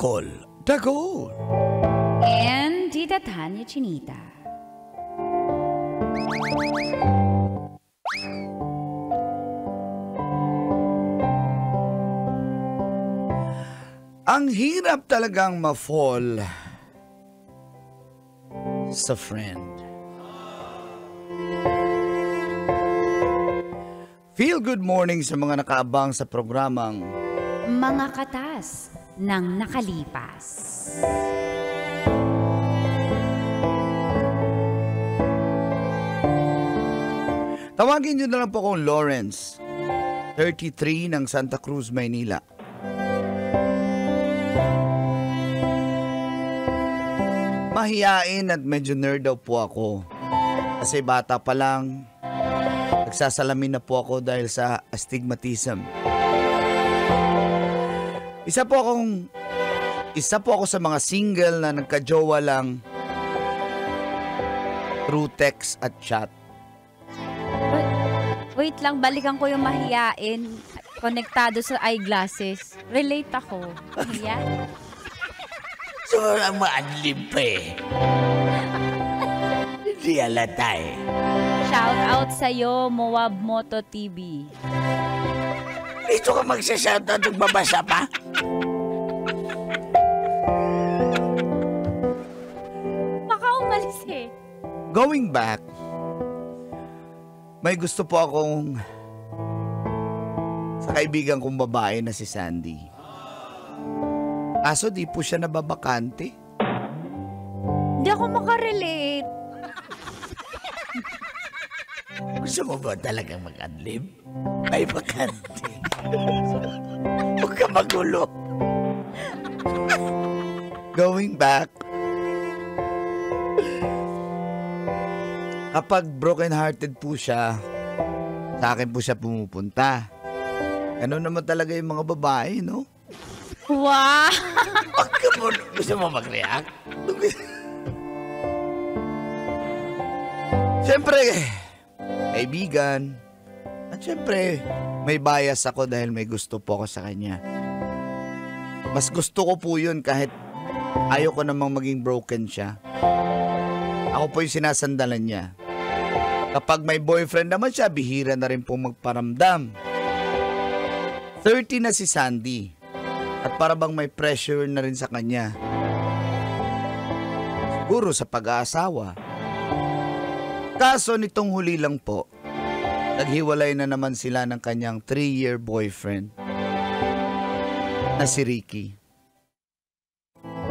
Uncle Dagol. And Tita Tanya Chinita. Ang hirap talagang ma-fall sa friend. Feel good morning sa mga nakaabang sa programang Mga Katas ng Nakalipas. Tawagin niyo na lang po akong Lawrence, 33 ng Santa Cruz, Maynila. Mahiyain at medyo nerd daw po ako. Kasi bata pa lang, nagsasalamin na po ako dahil sa astigmatism. Isa po ako sa mga single na nagka-jowa lang through text at chat. Wait lang, balikan ko yung mahiyain. Konektado sa eyeglasses. Relate ako. Mahiya. So, maadlim pa eh. Hindi alata eh. Shout out sa'yo, Moab Moto TV. Dito ka magsashoutout at babasa pa? Baka umalis eh. Going back, may gusto po akong sa kaibigan kong babae na si Sandy. Kaso di po siya nababakante. Hindi ako makarelate. Gusto mo ba talagang mag-adlib? May bakante. Huwag ka magulo. Going back, kapag broken-hearted po siya, sa akin po siya pumupunta. Ganun naman talaga yung mga babae, no? Wow! Huwag ka mo. Gusto mo mag-react? Siyempre, kaibigan. At siyempre, may bias ako dahil may gusto po ako sa kanya. Mas gusto ko po yun kahit ayaw ko namang maging broken siya. Ako po yung sinasandalan niya. Kapag may boyfriend naman siya, bihira na rin pong magparamdam. 30 na si Sandy. At para bang may pressure na rin sa kanya. Siguro sa pag-aasawa. Kaso nitong huli lang po, naghiwalay na naman sila ng kanyang 3-year boyfriend na si Ricky.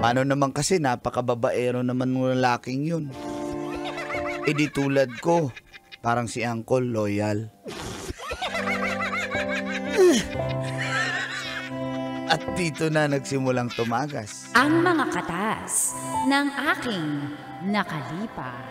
Paano naman kasi napakababaero naman ng lalaking yun. E di tulad ko, parang si Uncle loyal. At dito na nagsimulang tumagas Ang mga katas ng aking nakalipas.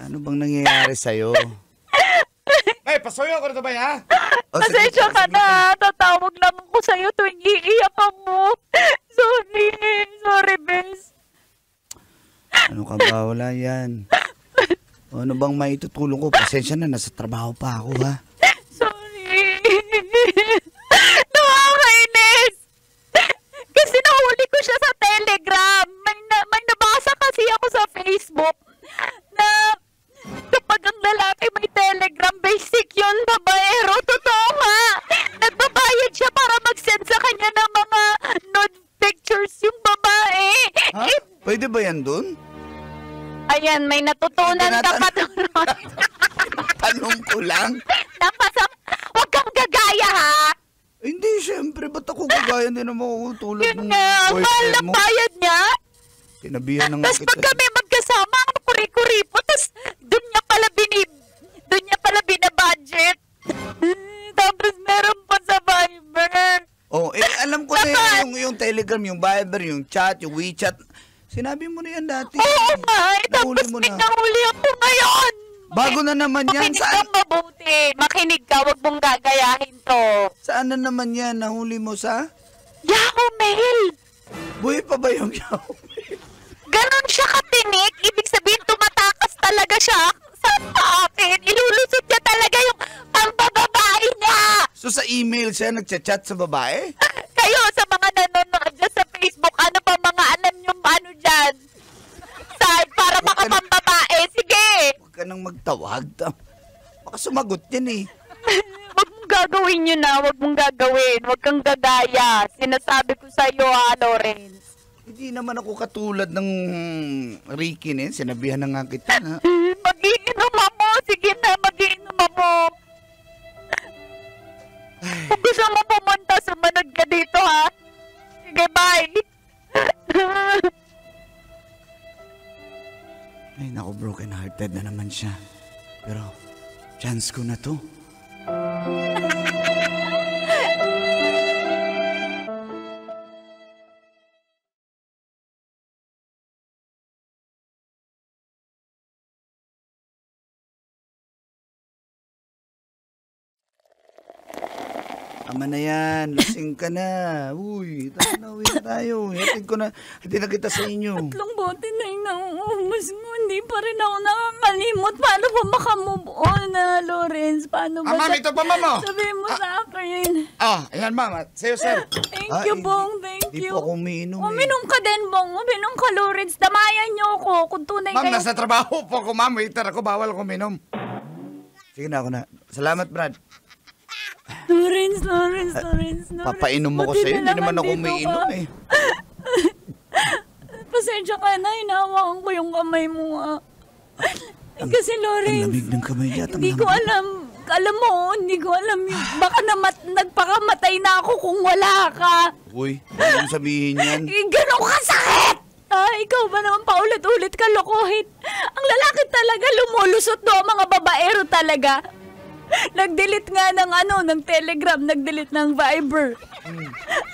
Ano bang nangyayari sa'yo? Ay, pasuyo ko na ba, ha? Pasensya ka na. Tatawag lang ako sa'yo tuwing iiyak ka mo. Sorry, Bes. Ano ka ba? Wala yan. Ano bang maitutulong ko? Pasensya na, nasa trabaho pa ako, ha? Sorry. Nakakainis. Kasi nahuli ko siya sa Telegram. May nabasa kasi ako sa Facebook na kapag ang lalaki may Telegram, basic yun, babaero. Totoo nga. Nagbabayad siya para mag-send sa kanya ng mga nude pictures yung babae. Ha? Pwede ba yan dun? Ayan, may natutunan ka pa doon. Tanong ko lang. Huwag kang gagaya, ha? Hindi, syempre. Ba't ako gagaya din naman ako tulad Yun ng nga, mahal boyfriend ng mo? bayad niya. Sinabihan ng Tapos pag kami magkasama, ano ko kuripot, tas doon niya pala binabudget. Tapos meron pa sa Viber. Oh, alam ko na yung Telegram, yung Viber, yung chat, yung WeChat. Sinabi mo na yan dati. Oo nga, Nahuli tapos mo na. pinahuli ako ngayon. Bago na naman yan. Makinig ka mabuti. Makinig ka, wag mong gagayahin to. Saan na naman yan? Nahuli mo sa? Yahoo Mail! Buhay pa ba yung Yahoo Mail? Ganon siya katinik. Ibig sabihin, tumatakas talaga siya sa akin. Ilulusot niya talaga yung pangbababae niya. So sa email siya nagchat-chat sa babae? Kayo, sa mga nanonood dyan sa Facebook, ano pa mga alam nyo ano dyan? Side, para makapambabae. Sige! Huwag ka nang magtawag. Baka sumagot yan eh. Wag mong gagawin yun na. Wag mong gagawin. Wag kang gagaya. Sinasabi ko sa'yo ha, Lawrence. Hindi naman ako katulad ng Ricky na yun. Sinabihan na nga kita na. Mag-iinom mo. Sige na, mag-iinom mo. Kung gusto mo pumunta, sumunod ka dito ha. Sige, bye. Ay, naku, broken hearted na naman siya. Pero, chance ko na to. Tama na yan. Lasing ka na. Uy, tara na, uwi na tayo. Hatid na kita sa inyo. Tatlong bote na yung nauubos mo. Hindi pa rin ako nakakalimot. Paano ba makamove on na, Lawrence? Paano ba? Ma'am, ito pa, ma'am. Sabihin mo sa akin. Ayan, ma'am. Sa'yo, sir. Thank you, Bong. Thank Hindi you. po ako umiinom eh. Uminom ka din, Bong. Uminom ka, Lawrence. Damayan niyo ako kung tunay Ma'am, kayo. nasa trabaho po ako, ma'am. Waiter ako, bawal ko minom. Sige na, ako na. Salamat, Brad. Lawrence. Papainom mo ko Buti sa'yo. Hindi na lang naman ako andito umiinom ka. eh. Pasensya ka na. Hinahawakan ko yung kamay mo. Kasi, Lawrence. Ang lamig ng kamay niya. Hindi ko alam. Alam mo, hindi ko alam. Baka nagpakamatay na ako kung wala ka. Uy, ano sabihin yan? Ganon kasakit! Ikaw ba naman paulit-ulit ka lokohin? Ang lalaki talaga lumulusot do, mga babaero talaga. Nag-delete nga ng Telegram, nag-delete ng Viber.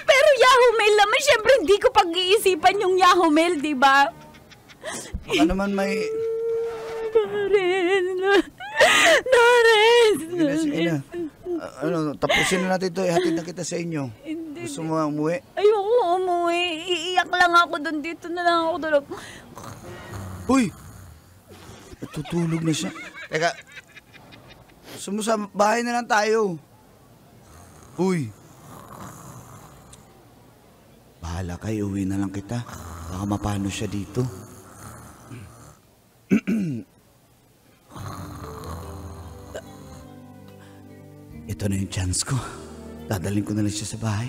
Pero Yahoo Mail naman, syempre hindi ko pag-iisipan yung Yahoo Mail, di ba? Baka naman may... Lawrence! Sige na. Tapusin na natin ito. Ihatid na kita sa inyo. Gusto mo umuwi? Ayoko umuwi. Iiyak lang ako doon. Dito na lang ako tulog. Uy! Natutulog na siya. Teka. Gusto mo sa bahay na lang tayo. Uy! Bahala kayo. Uwi na lang kita. Baka mapano siya dito. Ito na yung chance ko. Dadalhin ko na lang siya sa bahay.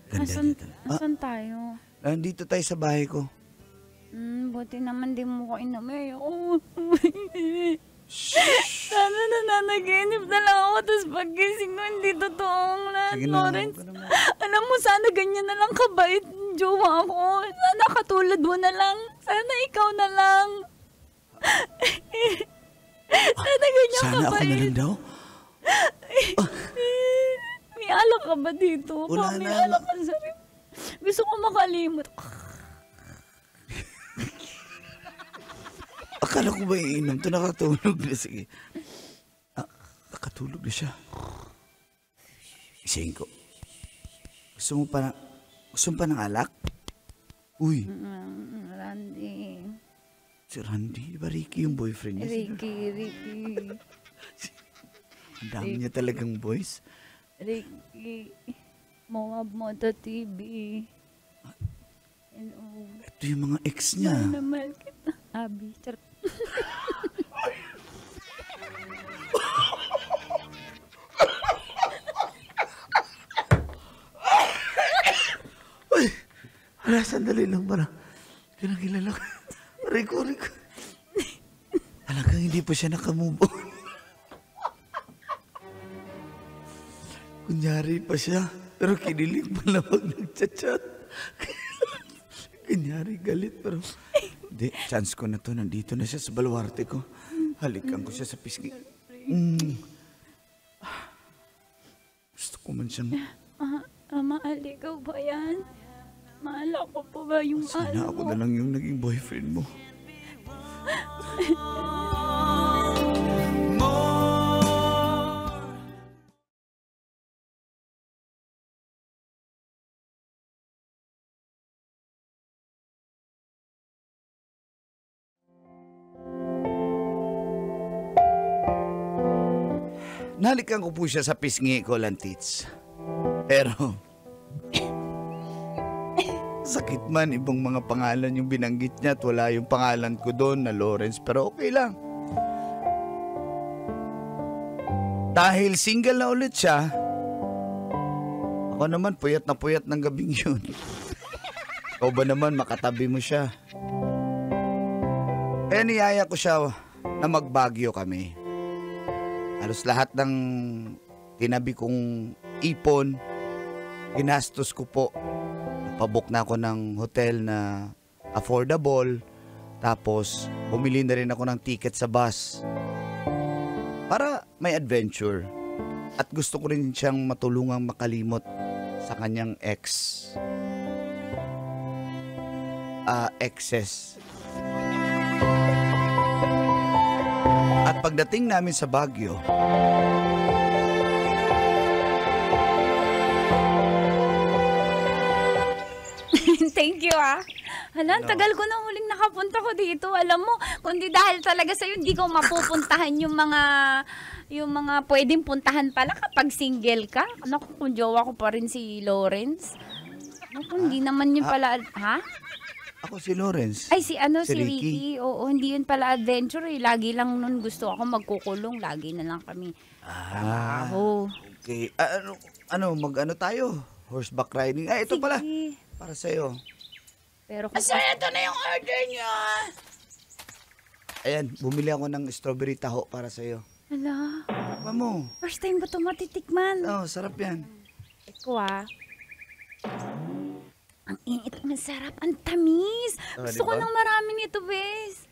Ganda dito. Asan tayo? Nandito tayo sa bahay ko. Buti naman di mo ko inamay. Sana nananaginip na lang ako, tapos paggising ko, hindi totoong lahat, Sige na, Lawrence. huwag ka naman. Alam mo, sana ganyan na lang kabait yung jowa ko. Sana katulad mo na lang. Sana ikaw na lang. Sana ganyan Sana ako kabait. na lang daw. May alak ka ba dito? Wala May na. alak ka sa... Gusto ko makalimot. Akala ko ba iinom to? Nakatulog na. Sige. Nakatulog na siya. Isayin ko. Gusto mo pa ng alak? Uy, Randy. si Randy. Di ba Ricky yung boyfriend niya? Ricky. Ang dami niya talagang boys. Ricky. Moab Moto TV. Ito yung mga ex niya. Mahal na mahal kita. Abi. Charot. Uy! Hala, sandali lang para. Kilala ko. Rico. Talagang hindi pa siya nakamove on. Kunyari pa siya, pero kinilig pa na pag nagchat-chat. Kunyari galit, pero... Hindi, chance ko na to. Nandito na siya sa baluarte ko. Halikan ko siya sa pisngi. Gusto ko man siyang... Mahal, ikaw ba yan? Mahal ako po ba yung Sana ako na lang yung naging boyfriend mo. Nahalikan ko po siya sa pisngi ko, Lantits. Pero, sakit man, ibang mga pangalan yung binanggit niya at wala yung pangalan ko doon na Lawrence, pero okay lang. Dahil single na ulit siya, ako naman puyat na puyat ng gabing yun. Ikaw ba naman makatabi mo siya? Kaya niyaya ko siya na magbagyo kami. Halos lahat ng tinabi kong ipon, ginastos ko po. Napabook na ako ng hotel na affordable. Tapos, bumili na rin ako ng ticket sa bus. Para may adventure. At gusto ko rin siyang matulungang makalimot sa kanyang exes. At pagdating namin sa Baguio, Thank you Hala, ang tagal ko na huling nakapunta ko dito. Alam mo, kundi dahil talaga sa'yo, hindi ko mapupuntahan yung mga pwedeng puntahan pala kapag single ka. Naku, kung jowa ko pa rin si Lawrence. Naku, hindi naman yun pala, ha? ako si Lawrence. Ay, si Si Ricky. Ricky. Oo, hindi yun pala adventure eh. Lagi lang nun gusto ako magkukulong. Lagi na lang kami. Okay. Mag-ano tayo? Horseback riding. Ay, ito pala. Sige. Para sa'yo. Pero kung... Ito na yung order niyo. Ayan, bumili ako ng strawberry taho para sa'yo. Hala, Ano mo? first time ko ito matitikman. Oh, sarap yan. Eko Ang init, ang sarap, ang tamis. Ah, Gusto ko diba? ng marami nito, bes.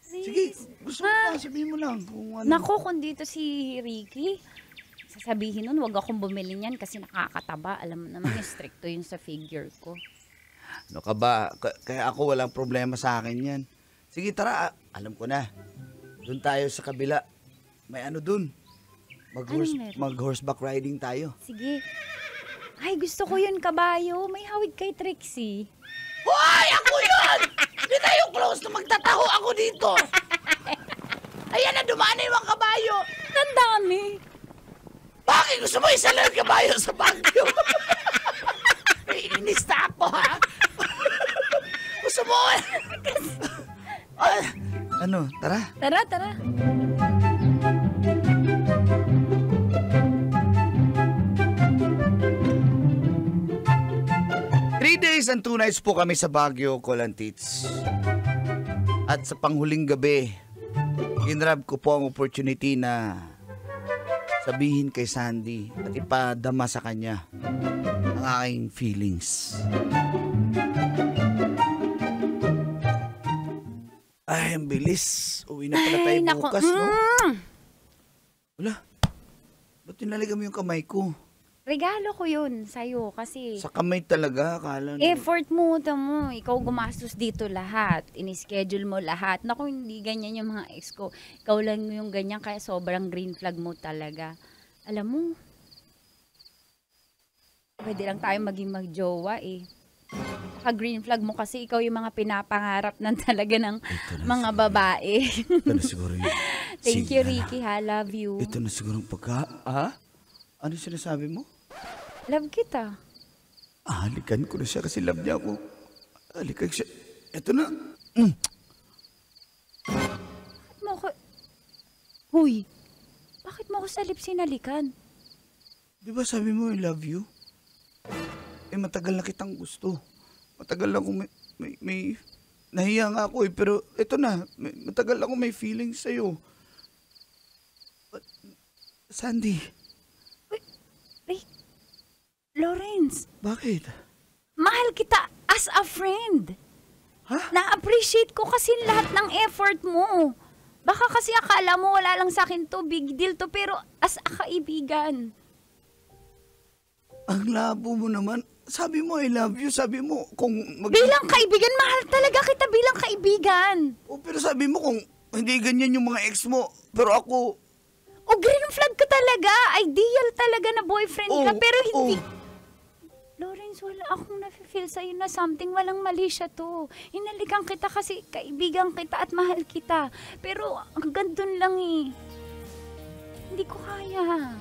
Sige, gusto mo pa, sabihin mo lang kung ano. Nako, kung dito si Ricky, sasabihin nun, wag akong bumili niyan kasi nakakataba. Alam mo naman, yung stricto yun sa figure ko. Ano ka ba? Kaya ako walang problema sa akin yan. Sige, tara. Alam ko na. Doon tayo sa kabila. May ano doon. meron? Mag-horseback riding tayo. Sige. Ay, gusto ko yun, kabayo. May hawig kay Trixie. Hoy! Ako yun! Hindi tayo close na magtataho ako dito. Ayan na, dumaan na yung mga kabayo. Ang dami. Bakit gusto mo isa lang yung kabayo sa Baguio? Inis na ako, ha? Gusto mo? Ano? Tara. Tara. 3 days and 2 nights po kami sa Baguio, Colantits. At sa panghuling gabi, ginrab ko po ang opportunity na sabihin kay Sandy at ipadama sa kanya ang aking feelings. Ay, ang bilis. Uwi na pala tayo naku. bukas, no? Wala. Ba't tinalaga mo yung kamay ko? Regalo ko yun sa'yo kasi Sa kamay talaga, akala na. effort mo, tamo. Ikaw gumastos dito lahat. Inischedule mo lahat. Naku, hindi ganyan yung mga ex ko. Ikaw lang yung ganyan kaya sobrang green flag mo talaga. Alam mo, pwede lang tayo maging magjowa eh. Green flag mo kasi ikaw yung mga pinapangarap ng talaga ng mga babae. Ito na siguro yun. Thank Sige you, na. Ricky, ha? Love you. Ito na siguro ang pagka... Ha? Ano sinasabi mo? Love kita. Halikan ko na siya kasi love niya ako. Halikan siya. Ito na. Bakit mo ako... Huy! Bakit mo ako sa lips sinalikan? Di ba sabi mo I love you? Eh matagal na kitang gusto. Matagal na akong may nahiya nga ako eh, pero ito na, matagal ako may feelings sa'yo. Sandy. Wait, Lawrence, Bakit? mahal kita as a friend. Ha? Na-appreciate ko kasi lahat ng effort mo. Baka kasi akala mo wala lang sa akin to, big deal to, pero as a kaibigan. Ang labo mo naman. Sabi mo, I love you. Sabi mo, kung Bilang kaibigan, mahal talaga kita bilang kaibigan. Oh, pero sabi mo kung hindi ganyan yung mga ex mo. Pero ako, O green flag ka talaga. Ideal talaga na boyfriend ka, pero hindi. Lawrence, wala akong nafe-feel sa'yo na something. Walang mali siya to. Hinalikan kita kasi kaibigan kita at mahal kita. Pero hanggang dun lang eh. Hindi ko kaya.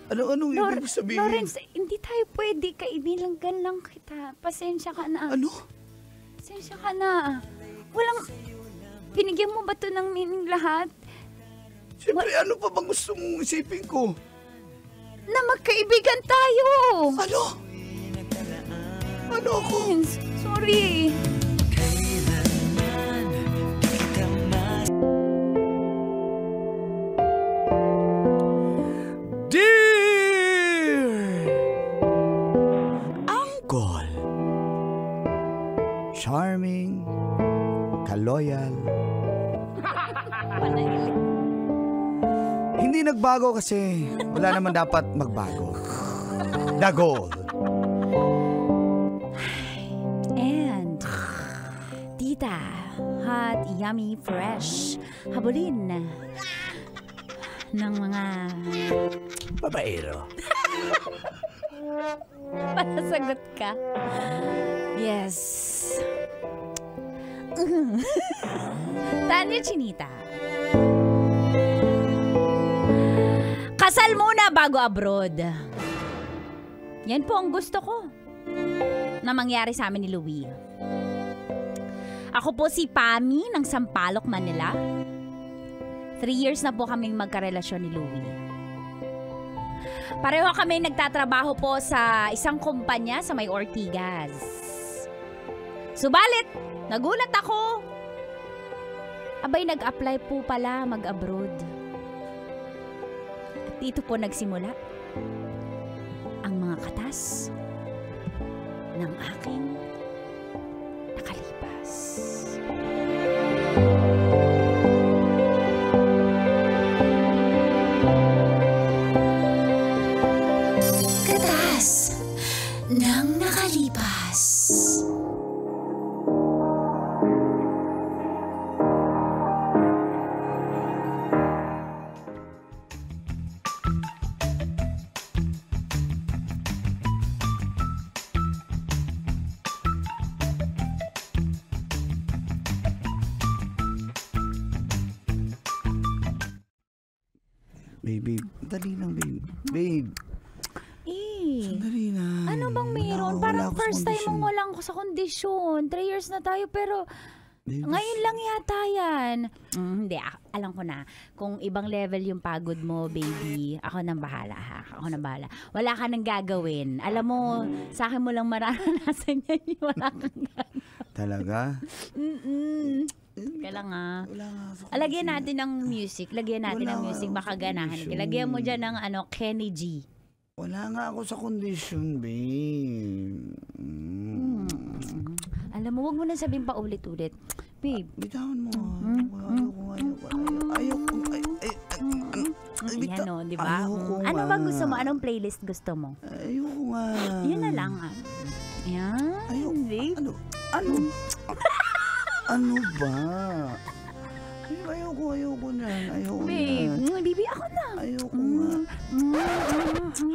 Anong ibig sabihin? Lawrence, hindi tayo pwede. Kaibigan lang kita. Pasensya ka na. Ano? Pasensya ka na. Walang... Binigyan mo ba to ng meaning lahat? Siyempre, ano pa bang gusto mong isipin ko? Na magkaibigan tayo. Ano? Ano ako? Lawrence, sorry. Dear Uncle, charming, kaloyal. Hindi nagbago kasi wala naman dapat magbago. The goal. And, tita, hot, yummy, fresh, habulin ng mga Babaero. panasagot ka. Yes. Tanya Chinita. Kasal muna bago abroad. Yan po ang gusto ko na mangyari sa amin ni Louie. Ako po si Pami ng Sampaloc, Manila. 3 years na po kaming magkarelasyon ni Louie. Pareho kami nagtatrabaho po sa isang kumpanya sa may Ortigas. Subalit, nagulat ako. Abay, nag-apply po pala mag-abroad. At dito po nagsimula ang mga katas ng aking nakalipas. Katas ng nakalipas. Babe, dali lang, babe. Babe, sandali na. Ano bang mayroon? Parang first time mong walang ko sa kondisyon. 3 years na tayo pero Babe, ngayon lang yata yan. Hindi, alam ko na. Kung ibang level yung pagod mo, baby, ako nang bahala ha. Ako nang bahala. Wala ka nang gagawin. Alam mo, sa akin mo lang mararanasan yan. Wala kang gagawin. Talaga? Kaya lang ha. Wala nga ako. Lagyan natin ng music. Lagyan natin Wala ng nga music. ako Baka sa ganahan. kondisyon. Lagyan mo dyan ng Kenny G. Wala nga ako sa kondisyon, babe. Alam mo, wag mo na sabihin pa ulit-ulit. Babe. Bitawan mo. Ayoko. Yan o, di ba? Ano ba gusto mo? Anong playlist gusto mo? Ayoko nga. Yun na lang. Yan, babe. Ano ba? Ayoko na. Babe, baby, ako na. Ayoko nga.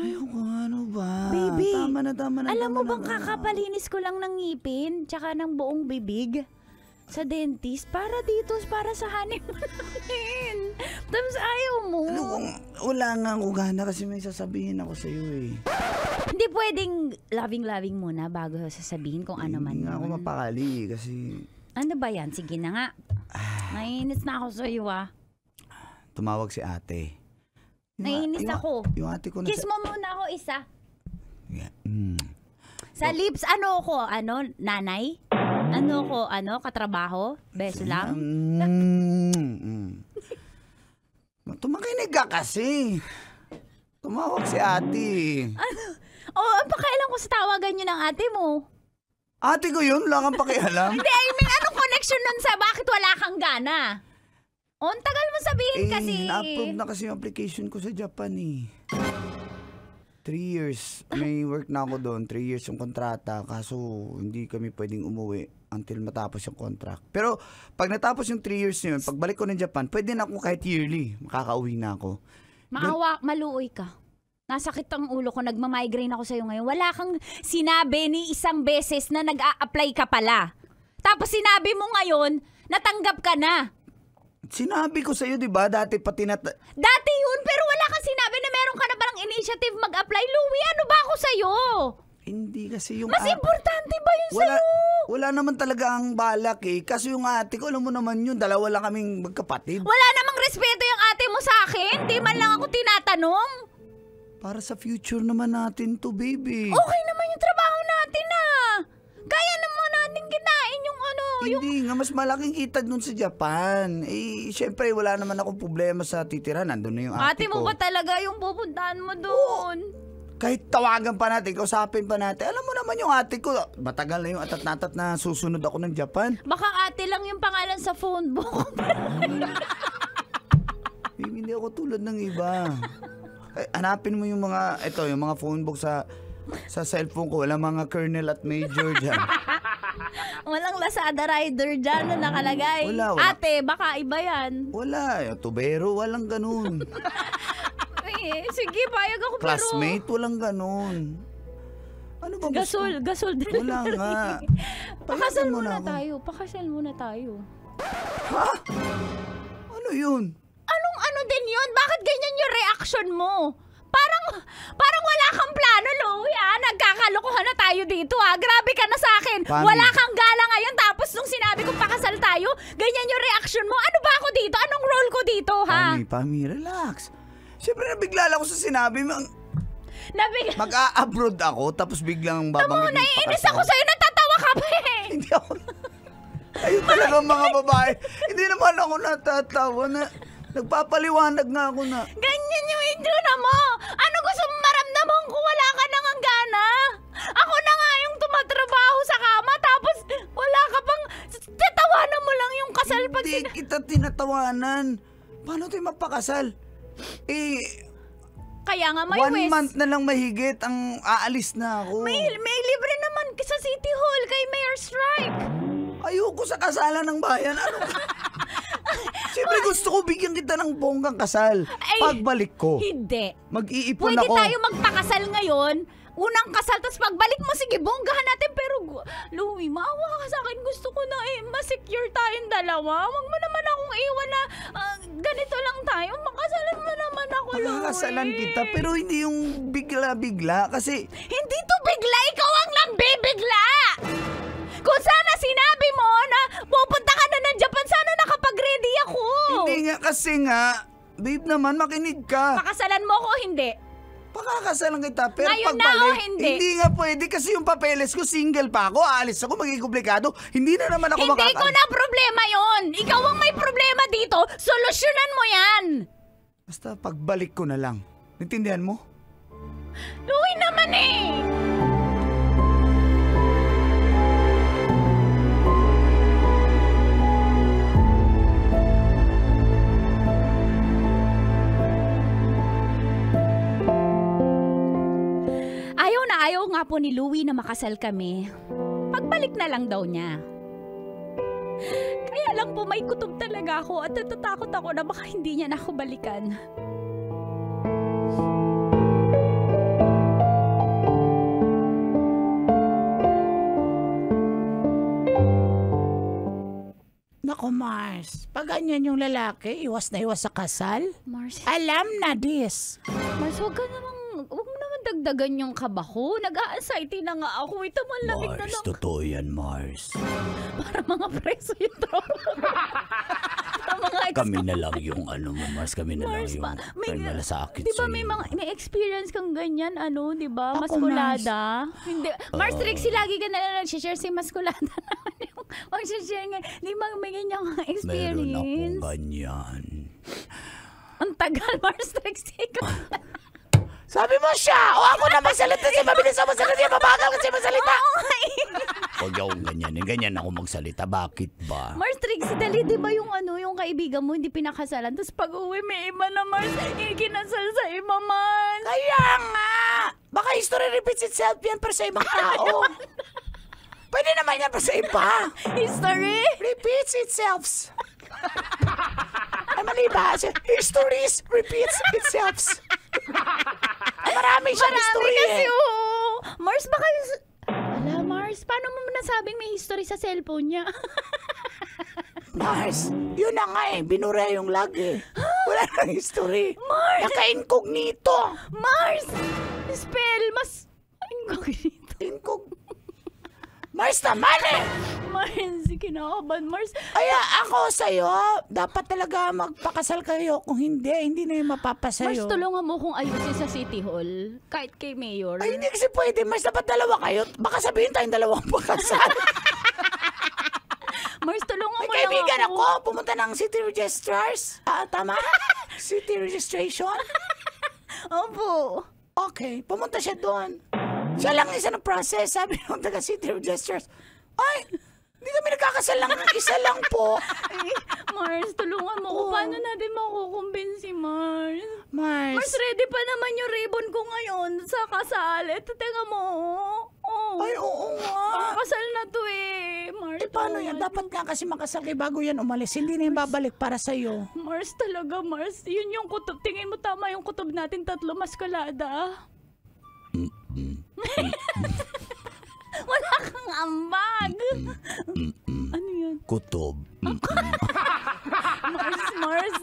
Ayoko nga, ano ba? Baby, Tama na. Alam mo bang tama na. kakapalinis ko lang ng ngipin, tsaka ng buong bibig sa dentist para dito, para sa honeymoon natin. Tapos ayaw mo. Ano kung wala nga ako gana kasi may sasabihin ako sa'yo eh. Hindi pwedeng loving muna bago sasabihin kung ano man Hindi nga ako yun. mapakali kasi Ano ba yan? Sige na nga. Naiinis na ako sa'yo tumawag si ate. Naiinis ako. Yung ate ko na Kiss mo muna ako isa. Yeah. Sa lips, ano ako? Ano? Nanay? Katrabaho? Beso lang? Tumakinig ka kasi. Tumawag si ate. Ang pakailan ko sa tawagan niyo ng ate mo. Ate ko yun, wala kang pakialam. Hindi, I mean, anong connection nun sa bakit wala kang gana? Ang tagal mo sabihin kasi. Na-approve na kasi yung application ko sa Japan 3 years. May work na ako doon. 3 years yung kontrata. Kaso hindi kami pwedeng umuwi until matapos yung contract. Pero pag natapos yung 3 years yun, pagbalik ko ng Japan, pwede na ako kahit yearly. Makakauwi na ako. Maluoy ka. Nasakit ang ulo ko, nagmamigraine ako sa'yo ngayon. Wala kang sinabi ni isang beses na nag-a-apply ka pala. Tapos sinabi mo ngayon, natanggap ka na. Sinabi ko sa'yo, di ba? Dati pati Dati yun, pero wala kang sinabi na meron ka na parang initiative mag-apply. Louie, ano ba ako sa'yo? Hindi kasi yung... Mas importante ba yun sa'yo? Wala naman talaga ang balak Kaso yung ate ko, alam mo naman yun, dalawa lang kaming magkapatid. Wala namang respeto yung ate mo sa akin. Di man lang ako tinatanong. Para sa future naman natin to, baby. Okay naman yung trabaho natin Kaya naman natin kinain yung Hindi nga, mas malaking kita dun sa Japan. Syempre, wala naman ako problema sa titira. Nandun na yung ate ko. Ate mo ba talaga yung pupuntahan mo doon? Kahit tawagan pa natin, kausapin pa natin. Alam mo naman yung ate ko, matagal na yung atat-natat na susunod ako ng Japan. Baka ate lang yung pangalan sa phone book. Baby, hindi ako tulad ng iba. Hanapin mo yung mga phone book sa cellphone ko. Walang mga colonel at major dyan. Walang Lazada rider dyan na nakalagay. Wala. Ate, baka iba yan. Wala. Tubero, walang ganun. Sige, payag ako pero... Classmate, walang ganun. Ano ba gusto? Gasol din. Wala nga. Pakasal muna tayo. Ha? Ano yun? Anong din yun? Bakit ganyan yung reaction mo? Parang wala kang plano, Louie, Nagkakalokohan na tayo dito, Grabe ka na sa akin. Pami. Wala kang gala ngayon, tapos nung sinabi ko pakasal tayo, ganyan yung reaction mo. Ano ba ako dito? Anong role ko dito, ha? Pami, relax. Siyempre, nabigla lang ako sa sinabi mo. Nabigla. Mag-a-abroad ako, tapos biglang babanggit ng Naiinis ako sa'yo, natatawa ka pa Hindi ako. Ayun talaga mga babae. Hindi naman ako natatawa na. Nagpapaliwanag nga ako na. Ganyan yung itsura mo. Ano gusto mong maramdaman kung wala ka nang gana? Ako na nga yung tumatrabaho sa kama, tapos wala ka pang... Tatawanan mo lang yung kasal pag... Hindi kita tinatawanan. Paano tayo mapakasal? Kaya nga may 1 month na lang mahigit ang aalis na ako. May libre naman sa City Hall kay Mayor Strike. Ayoko sa kasalan ng bayan. Ano? Siyempre gusto ko bigyan kita ng bonggang kasal. Pagbalik ko. Hindi. Mag-iipon Pwede ako. tayo magpakasal ngayon. Unang kasal, tapos pagbalik mo, sige, bonggahan natin. Pero, Louie, maawa ka sa akin. Gusto ko na ma-secure tayong dalawa. Huwag mo naman akong iwan na ganito lang tayo. Makasalan mo naman ako, Louie. Makakasalan kita, pero hindi yung bigla-bigla. Kasi... Hindi to bigla. Ikaw ang nambibigla. Kung sana sinabi mo na pupunta ka na ng Japan, sana nakapag-ready ako. Hindi nga kasi nga, babe naman, makinig ka. Pakasalan mo ko o hindi? Pakakasalan kita, pero Ngayon pagbalik, na o hindi? Hindi nga pwede kasi yung papeles ko, single pa ako, aalis ako, magiging komplikado. Hindi na naman ako Hindi ko na problema yon. Ikaw ang may problema dito. Solusyonan mo yan. Basta pagbalik ko na lang. Naintindihan mo? Louie naman Ayaw nga po ni Louie na makasal kami. Pagbalik na lang daw niya. Kaya lang po may kutob talaga ako at natatakot ako na baka hindi niya na ako balikan. Nako, Mars. Pag ganyan yung lalaki, iwas na iwas sa kasal. Mars, Alam na this. huwag mo naman dagdagan yung kaba ko. Nag-a-anxiety na nga ako. Ito man lamig na lang. totoo yan, Mars. Para mga preso yun to. Para mga Kami na lang yung Mars, kami na Mars, lang yung may malasakit di ba may experience kang ganyan, di ba? Ako, Maskulada. Hindi. Mars, Trixie, lagi ka na lang nag-share si Maskulada naman yung Mag-share nga. Di ba may ganyan kang Meron experience? akong ganyan. Ang tagal, Mars Trixie. Sabi mo siya, o ako na magsalita siya, mabilis ako magsalita, mabagal kasi magsalita. Huwag akong ganyan, ganyan ako magsalita, bakit ba? Mars Trixie, dali, di ba yung yung kaibigan mo hindi pinakasalan? Tapos pag uwi, may iba na Mars, ikinasal sa iba man. Kaya nga, baka history repeats itself yan pero sa ibang tao. Pwede naman yan pero sa iba. History? Repeats itself. Ay, mali ba? Histories repeats itself. Ay, marami siyang history kasi, eh. oo. Mars, baka Ala, Mars, paano mo nasabing may history sa cellphone niya? Mars, yun na nga eh. Binura yung lag eh. Wala nang history. Mars! Naka-incognito. Mars! Spell, mas... Incognito. Mars naman eh. Mars, kinakaban, Mars. Kaya ako sa'yo, dapat talaga magpakasal kayo. Kung hindi na yung Mars, mapapasayo. tulungan mo kung ayusin sa City Hall. Kahit kay Mayor. Ay, hindi kasi pwede. Mars, dapat dalawa kayo. Baka sabihin tayong dalawang pakasal. Mars, tulungan May mo lang kaibigan ako. ako. Pumunta ng city registrars. Tama? City registration? Opo. Okay, pumunta siya doon. Siya lang isa na process. Sabi nung taga city registers, ay, hindi kami nagkakasal lang. Isa lang po. Mars, tulungan mo ko. Paano natin makukumbinsi, Mars? Mars. Mars, ready pa naman yung ribbon ko ngayon sa kasal. Ito, teka mo. Oh. Ay, oo nga. Kasal na to eh. Mars, Paano yan? Dapat nga kasi makasal kayo bago yan umalis. Hindi na yung babalik para sa'yo. Mars talaga, Mars. Yun yung kutob. Tingin mo tama yung kutob natin tatlo, maskalada. Wala kang ambag. Ano yan? Kutob. Mars.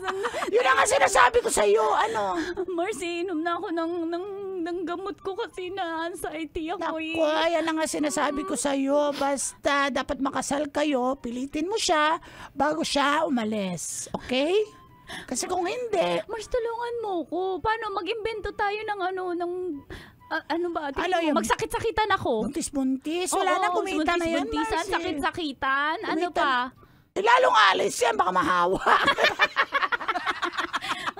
Yun ang nga sinasabi ko sa'yo. Ano? Mars, inom na ako ng gamot ko kasi na anxiety ako Naku, yan ang nga sinasabi ko sa'yo. Basta dapat makasal kayo, pilitin mo siya bago siya umalis. Okay? Kasi kung hindi, Mars, tulungan mo ko. Paano mag-imbento tayo ng ano ba? Ano yun? Magsakit-sakitan ako. buntis-buntis. Wala na, kumita na yan. Buntisan, Marcy. sakit-sakitan. Ano Kumita pa? Lalong alis yan, baka mahawa.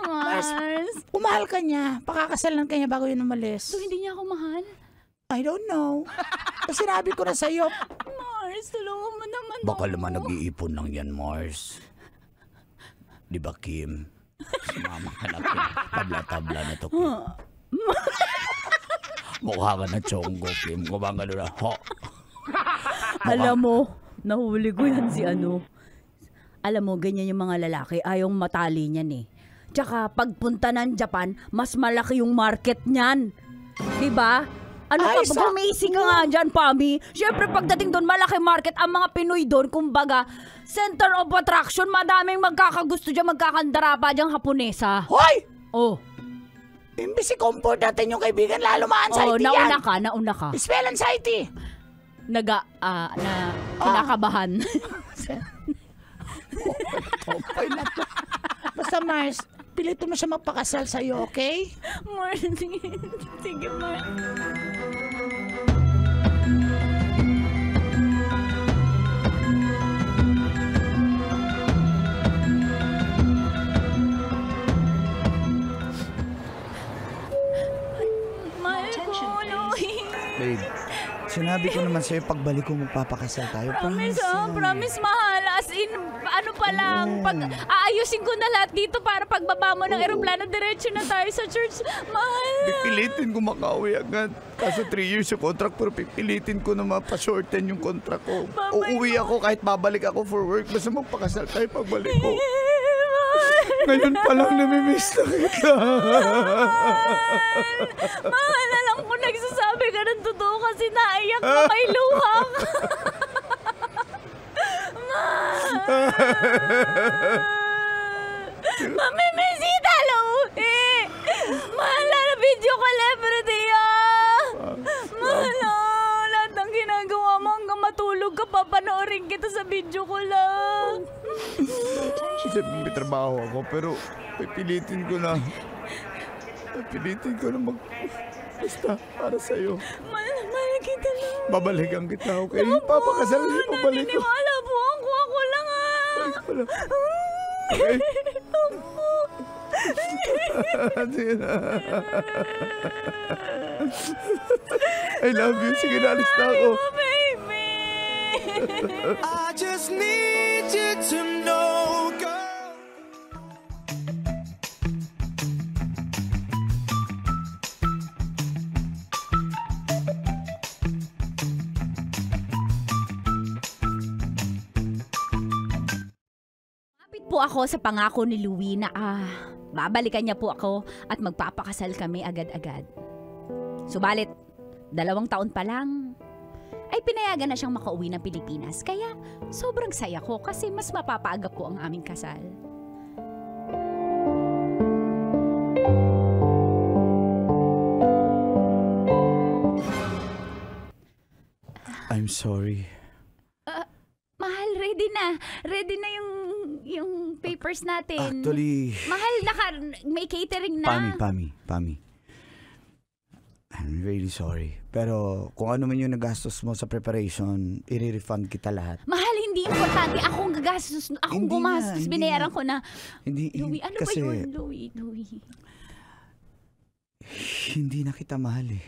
Mars. Umahal ka niya. Pakakasalan ka niya bago yun umalis. So, hindi niya ako mahal? I don't know. Kasi sinabi ko na sa'yo. Mars, tulungan mo naman Baka ako. naman nag-iipon lang yan, Mars. Di ba, Kim? Sumama ka na, Kim. Tabla-tabla na to, Kim. Mukha ka na chonggo, Kim. Kumangalo na, ho. Alam mo, nahuli ko yan si ano. Alam mo, ganyan yung mga lalaki. Ayaw matali niyan eh. Tsaka pagpunta ng Japan, mas malaki yung market niyan. Diba? Ano Ay, pa, bumisi ka nga dyan, Pami. Siyempre, pagdating doon, malaki market. Ang mga Pinoy doon, kumbaga, center of attraction, madaming magkakagusto dyan, magkakandara pa dyan, Haponesa. Hoy! Oh, Imbis i-comfort natin yung kaibigan, lalo ma-anxiety yan. nauna ka. Spell anxiety. Kinakabahan. Okay na to. Basta, Mars, pilito mo siya magpakasal sa'yo, okay? Mars, sige, Mars. Babe, sinabi ko naman sa'yo pagbalik ko magpapakasal tayo. Promise, na. promise, mahal. As in, ano pa lang, pag aayusin ko na lahat dito para pagbaba mo ng eroplano, diretso na tayo sa church. Mahal. Pipilitin ko makauwi agad. Kaso 3 years yung contract, pero pipilitin ko na mapashorten yung contract ko. Uuwi ako kahit babalik ako for work. Basta magpakasal tayo pagbalik ko. Ngayon pa lang namimiss na kita. Mahal, alam ko nagsasabi ka ng totoo kasi naiyak na may luha ka. Mamimesita Louie! Mahal na video call everyday Mahal lahat ng ginagawa mo hanggang matulog ka, papanoorin kita sa video ko lang. Kasi may trabaho ako, pero pipilitin ko na mag... Basta, para sa'yo. Mahal kita lang. Babalikan kita, okay? Papakasal niyo, pabalik ko. Naniniwala I love you. Sige, naalis na ako. Baby! I just need you to know, girl. Kapit po ako sa pangako ni Louie na babalikan niya po ako at magpapakasal kami agad-agad. Subalit, 2 taon pa lang, ay pinayagan na siyang makauwi ng Pilipinas. Kaya sobrang saya ko kasi mas mapapaaga po ang aming kasal. I'm sorry. Mahal, ready na. Ready na yung papers natin. Actually, Mahal, may catering na. Pami. I'm really sorry. Pero kung ano man yung nagastos mo sa preparation, i-refund kita lahat. Mahal, hindi importante. Akong gagastos. Akong Hindi gumastos. na, hindi Binayaran na. ko na. Hindi, Louie, ano kasi ba yun? Louie. hindi na kita mahal eh.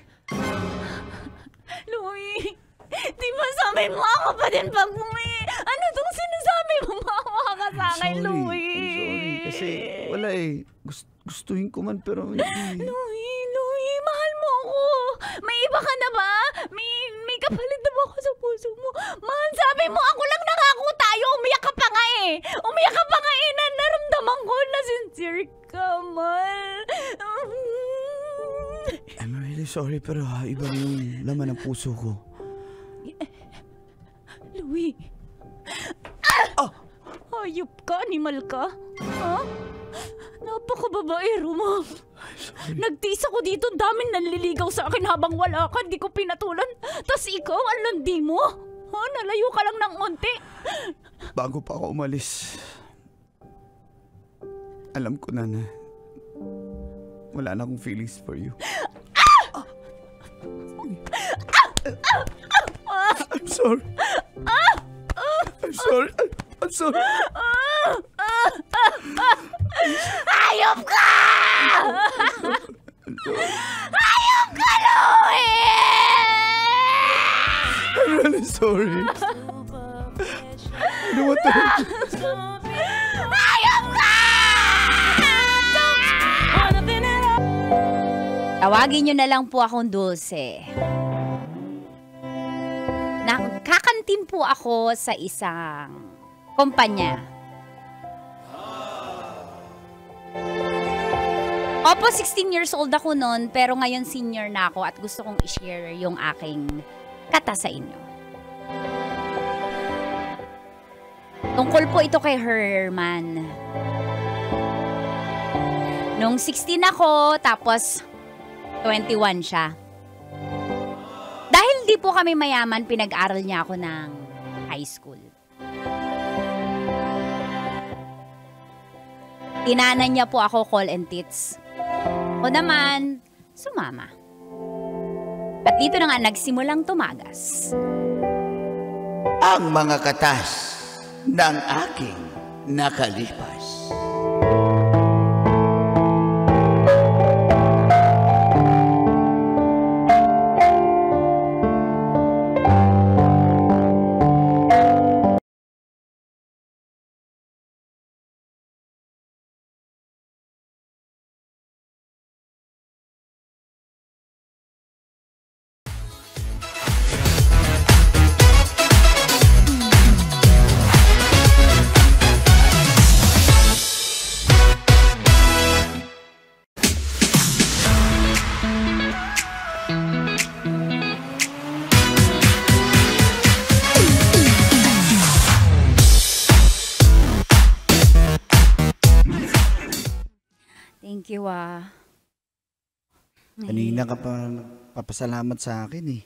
Louie, di ba sabi mo ako pa din pag ano tong sinasabi mo? Maawa ka sa akin, Louie. I'm sorry. Kasi wala eh. Gustuhin ko man pero hindi. Louie, mahal mo ako. May iba ka na ba? May kapalit na ba ako sa puso mo? Mahal, sabi mo, ako lang nangako tayo. Umiyak ka pa nga eh. Umiyak ka pa nga eh. Naramdaman ko na sincere ka, mahal. I'm really sorry pero iba na yung laman ng puso ko. Louie. Hayop ka, animal ka? Ha? Napakababaero mo. Nagtiis ako dito, daming nanliligaw sa akin habang wala ka, di ko pinatulan. Tas ikaw, ang landi mo. Ha? Nalayo ka lang ng unti. Bago pa ako umalis, alam ko na wala na akong feelings for you. I'm sorry. I'm sorry. Hayop ka! Hayop ka, Louie! I'm really sorry. I don't want to hurt you. Hayop ka! Tawagin nyo na lang po akong Dulce. Kakantin po ako sa isang kumpanya. Opo, 16 years old ako noon, pero ngayon senior na ako at gusto kong i-share yung aking kata sa inyo. Tungkol po ito kay Herman. Nung 16 ako, tapos 21 siya. Dahil di po kami mayaman, pinag-aral niya ako ng high school. Tinanan niya po ako call and tits. O naman, sumama. At dito na nga nagsimulang tumagas. Ang mga katas ng aking nakalipas. Thank you, Kanina ka pa papasalamat sa akin eh.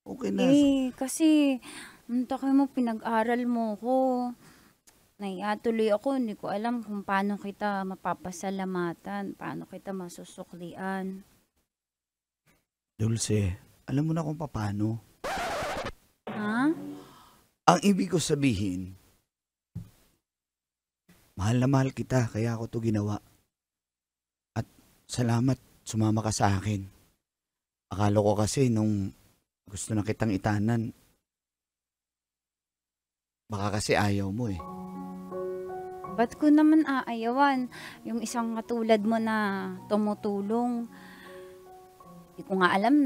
Okay na. Kasi, kayo mo, pinag-aral mo ko. Naiatuloy ako, hindi ko alam kung paano kita mapapasalamatan, paano kita masusuklian. Dulce, alam mo na kung paano. Ha? Ang ibig ko sabihin, mahal na mahal kita, kaya ako to ginawa. At salamat, sumama ka sa akin. Akala ko kasi nung gusto na kitang itanan, baka kasi ayaw mo eh. Ba't ko naman aayawan? Yung isang katulad mo na tumutulong. Di ko nga alam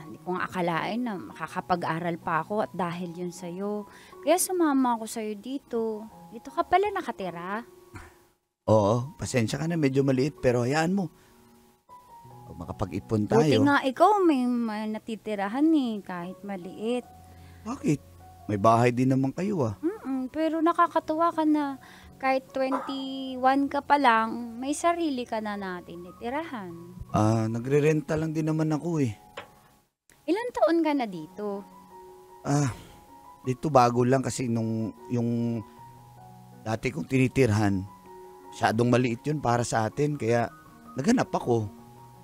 di ko nga akalain na makakapag-aral pa ako at dahil yun sa'yo. Kaya sumama ako sa'yo dito. Dito ka pala nakatira. Oo, pasensya ka na, medyo maliit pero hayaan mo. Pag makapag-ipon tayo. Buti nga ikaw may natitirahan kahit maliit. Bakit? May bahay din naman kayo ah. Pero nakakatuwa ka na kahit 21 ka pa lang, may sarili ka na natin titirahan. Nagre-renta lang din naman ako eh. Ilan taon ka na dito? Dito bago lang kasi yung dati kong tinitirhan, masyadong maliit yun para sa atin, kaya naghanap ako.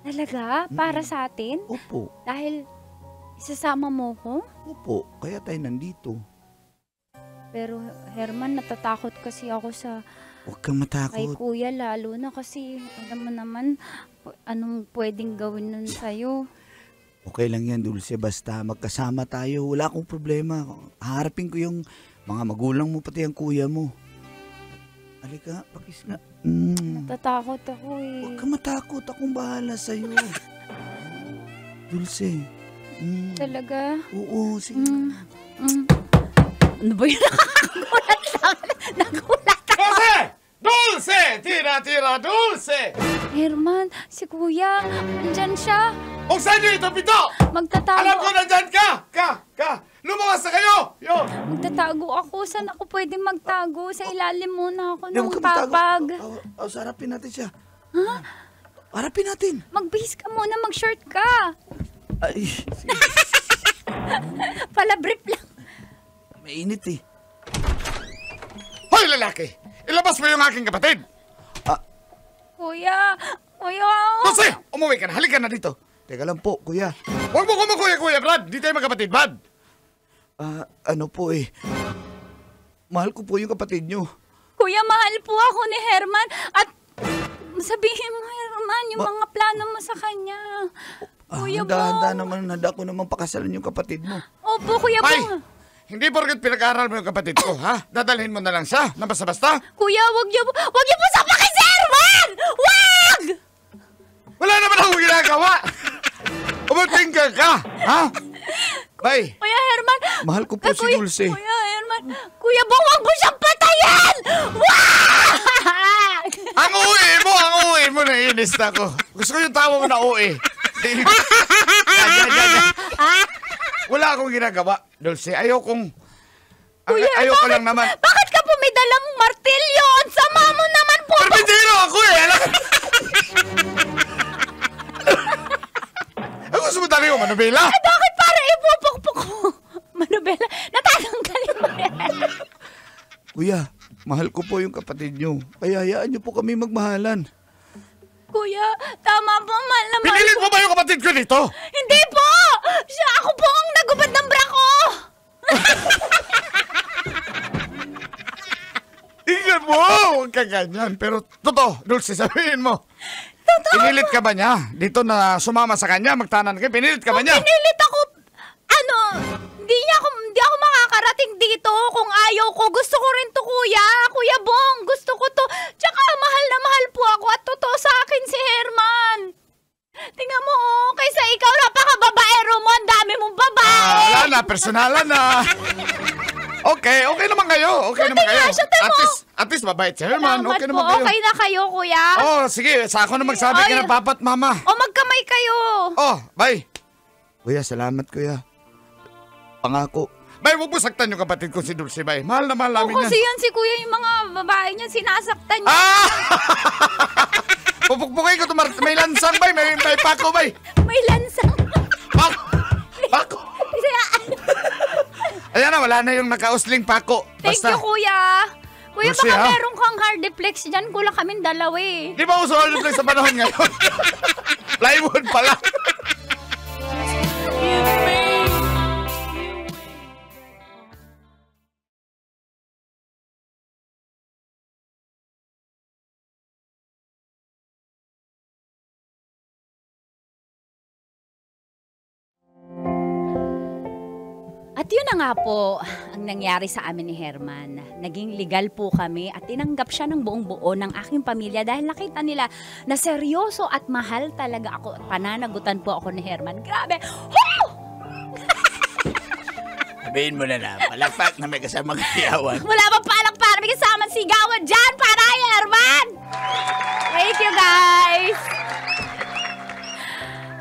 Talaga? Para sa atin? Opo. Dahil isasama mo ko? Opo, kaya tayo nandito. Pero Herman, natatakot kasi ako sa Huwag kang kay matakot. kuya, lalo na kasi alam mo naman anong pwedeng gawin nun sa'yo. Okay lang yan, Dulce, basta magkasama tayo, wala akong problema. Haharapin ko yung mga magulang mo, pati ang kuya mo. Halika, pakis nga. Natatakot ako eh. Huwag kang matakot, akong bahala sa'yo. Dulce. Talaga? Oo, sige. Ano ba yun? Nagulat lang. Nagulat ako. Dulce! Dulce! Tira, tira, Dulce! Herman, si kuya, andyan siya. Buksan niyo ito, pito! Magtatago. Alam ko nandyan ka! Lumawas na kayo! Yo! Magtatago ako. Saan ako pwede magtago? Sa ilalim muna ako Hindi, ng huwag kang matakot. papag. Harapin natin siya. Ha? Harapin natin. Magbihis ka muna, mag-short ka. Ay, Palabrip lang. mainit eh. Hoy, lalaki! Ilabas mo yung aking kapatid! Kuya, Dulce! Umuwi ka na. Halika na dito. Teka lang po, kuya. Huwag mo kumakuya-kuya, Brad. Di tayo magkapatid, Brad. Ano po eh. Mahal ko po yung kapatid nyo. Kuya, mahal po ako ni Herman. At sabihin mo, Herman, yung mga plano mo sa kanya. Kuya Handa Bong. naman, handa ko naman pakasalan yung kapatid mo. Opo, Kuya Ay! Bong. Hindi porket pinag-aaral mo yung kapatid ko, ha? Dadalhin mo na lang siya na basta-basta? Kuya, wag niyo po sapakin si Herman! Wag! Wala naman akong ginagawa! Umatingka ka, ha? Bay, Kuya Herman! Mahal ko po si Kuya, Dulce. Kuya Herman! Kuya Bong, wag mo siyang patayin! Wag! ang uwi mo, naiinis na ako. Gusto ko yung tawa mo na uwi. Yan. Wala akong ginagawa, Dulce. Ayokong ayoko lang naman. Bakit ka po may dalang martilyo? Ang sama mo naman po! Permitiro ako eh! Ang gusto mo talaga yung manubela? Bakit para ipupukpuk ko? Manubela, natatanggalin mo yan. Kuya, mahal ko po yung kapatid nyo. Kaya hayaan nyo po kami magmahalan. Kuya, tama po, mahal na mahal Pinilit ko. mo ba yung kapatid ko dito? Hindi po! Ako po ang nagubad ng bra ko! Tingnan mo! Huwag ka ganyan. Pero totoo, Dulce, sabihin mo. Pinilit ka ba niya? Dito na sumama sa kanya, magtanan kayo. Pinilit ka ba niya? Pinilit ako, hindi ako makakarating dito kung ayaw ko. Gusto ko rin to, Kuya. Kuya Bong, gusto ko to. Tsaka mahal na mahal po ako at totoo sa akin si Herman. Tingnan mo, kaysa ikaw, napaka-babaero mo. Ang dami mong babae. Wala na, personalan na. Okay naman kayo. Okay naman kayo. Shooting mo. At least mabait si Herman. Salamat Okay po. naman kayo. Okay na kayo, Kuya. Oh, sige. Sa ako na magsabi ka ng papat, mama. O magkamay kayo. Oh, bye. Kuya, salamat kuya. Pangako. Bay, huwag mo saktan yung kapatid ko si Dulce, bay. Mahal na mahal O namin kasi yan. yan si Kuya, yung mga babae niya, sinasaktan niya. Pupukpukin ko ito. May lansang, bay. May pako, bay. May lansang. Pako. Ayan na, wala na yung nakausling pako. Thank you, Kuya. Kuya, Dulce, baka ha? meron kang hardiplex dyan. Kulang kaming dalawa eh. Di ba uso ulit sa panahon ngayon? Plywood pala. At yun na nga po ang nangyari sa amin ni Herman. Naging legal po kami at tinanggap siya ng buong buo ng aking pamilya dahil nakita nila na seryoso at mahal talaga ako at pananagutan po ako ni Herman. Grabe! Woo! Sabihin mo na, palakpak na may kasamang iyawan. Wala bang palakpakan, may kasamang sigawan dyan para kay Herman! Thank you guys!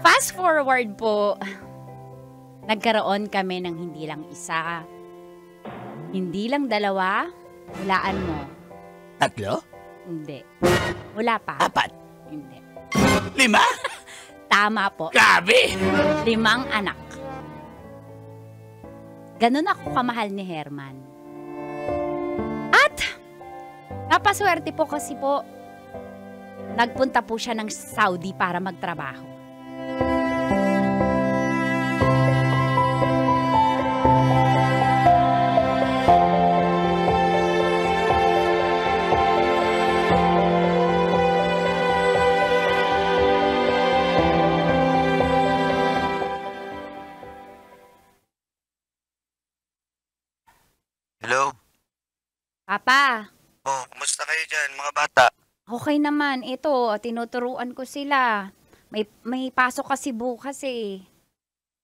Fast forward po. Nagkaroon kami ng hindi lang isa, hindi lang dalawa, hulaan mo. 3? Hindi. Wala pa. 4? Hindi. 5? Tama po. Grabe! 5 anak. Ganun ako kamahal ni Herman. At, napaswerte po kasi po, nagpunta po siya ng Saudi para magtrabaho. Hello? Papa, Oh, kumusta kayo dyan, mga bata? okay naman. Ito, tinuturuan ko sila. May pasok kasi bukas eh.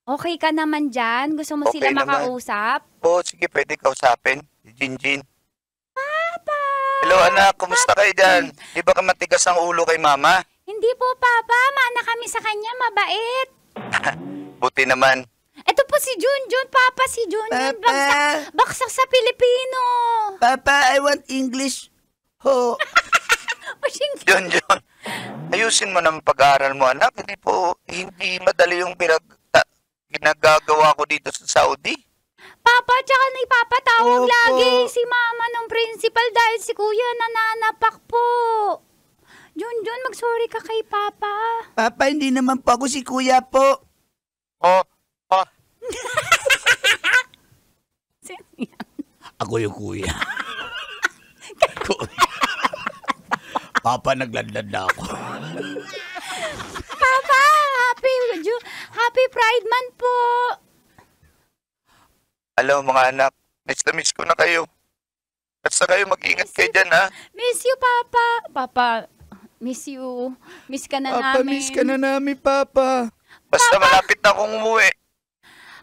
Okay ka naman dyan? Gusto mo Okay sila naman. makausap? Oo, sige, pwede kausapin. Si Jinjin. Papa! Hello, anak. Kumusta kayo dyan? Di ba ka matigas ang ulo kay mama? Hindi po, Papa. Maana kami sa kanya. Mabait. Buti naman. Ito po si Junjun, Papa. Si Junjun. Papa! Baksak sa Pilipino. Papa, I want English. Ho. Pasing- John. Ayusin mo naman pag-aaral mo, anak. Hindi madali yung ginagagawa ko dito sa Saudi. Papa, tsaka na ipapatawag Opo. lagi si Mama ng principal dahil si Kuya nananapak po. Junjun, mag-sorry ka kay Papa. Papa, hindi naman po ako si Kuya po. Oh. Ako yung kuya. Papa, nagladlad na ako. Papa, happy Pride Month po. Hello, mga anak. Miss na miss ko na kayo. Basta kayo, mag-ingat kayo dyan, ha? Miss you, Papa. Papa, miss you. Miss ka na Papa, namin. miss ka na namin, Papa. Basta malapit na akong umuwi.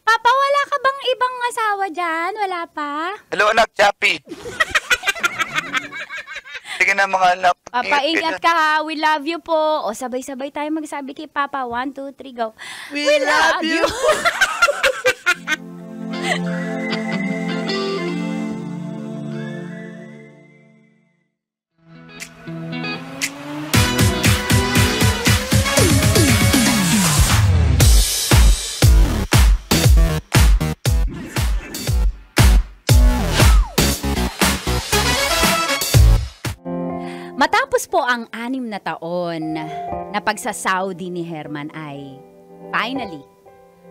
Papa, wala ka bang ibang asawa dyan? Wala pa? Hello, anak, Chappy. Sige na, mga anak. Papa, kayo ingat dyan. ka ha. We love you po. O, sabay-sabay tayo magsabi kay Papa. 1, 2, 3, go. We love you. Matapos po ang 6 na taon na pagsa-Saudi ni Herman ay finally,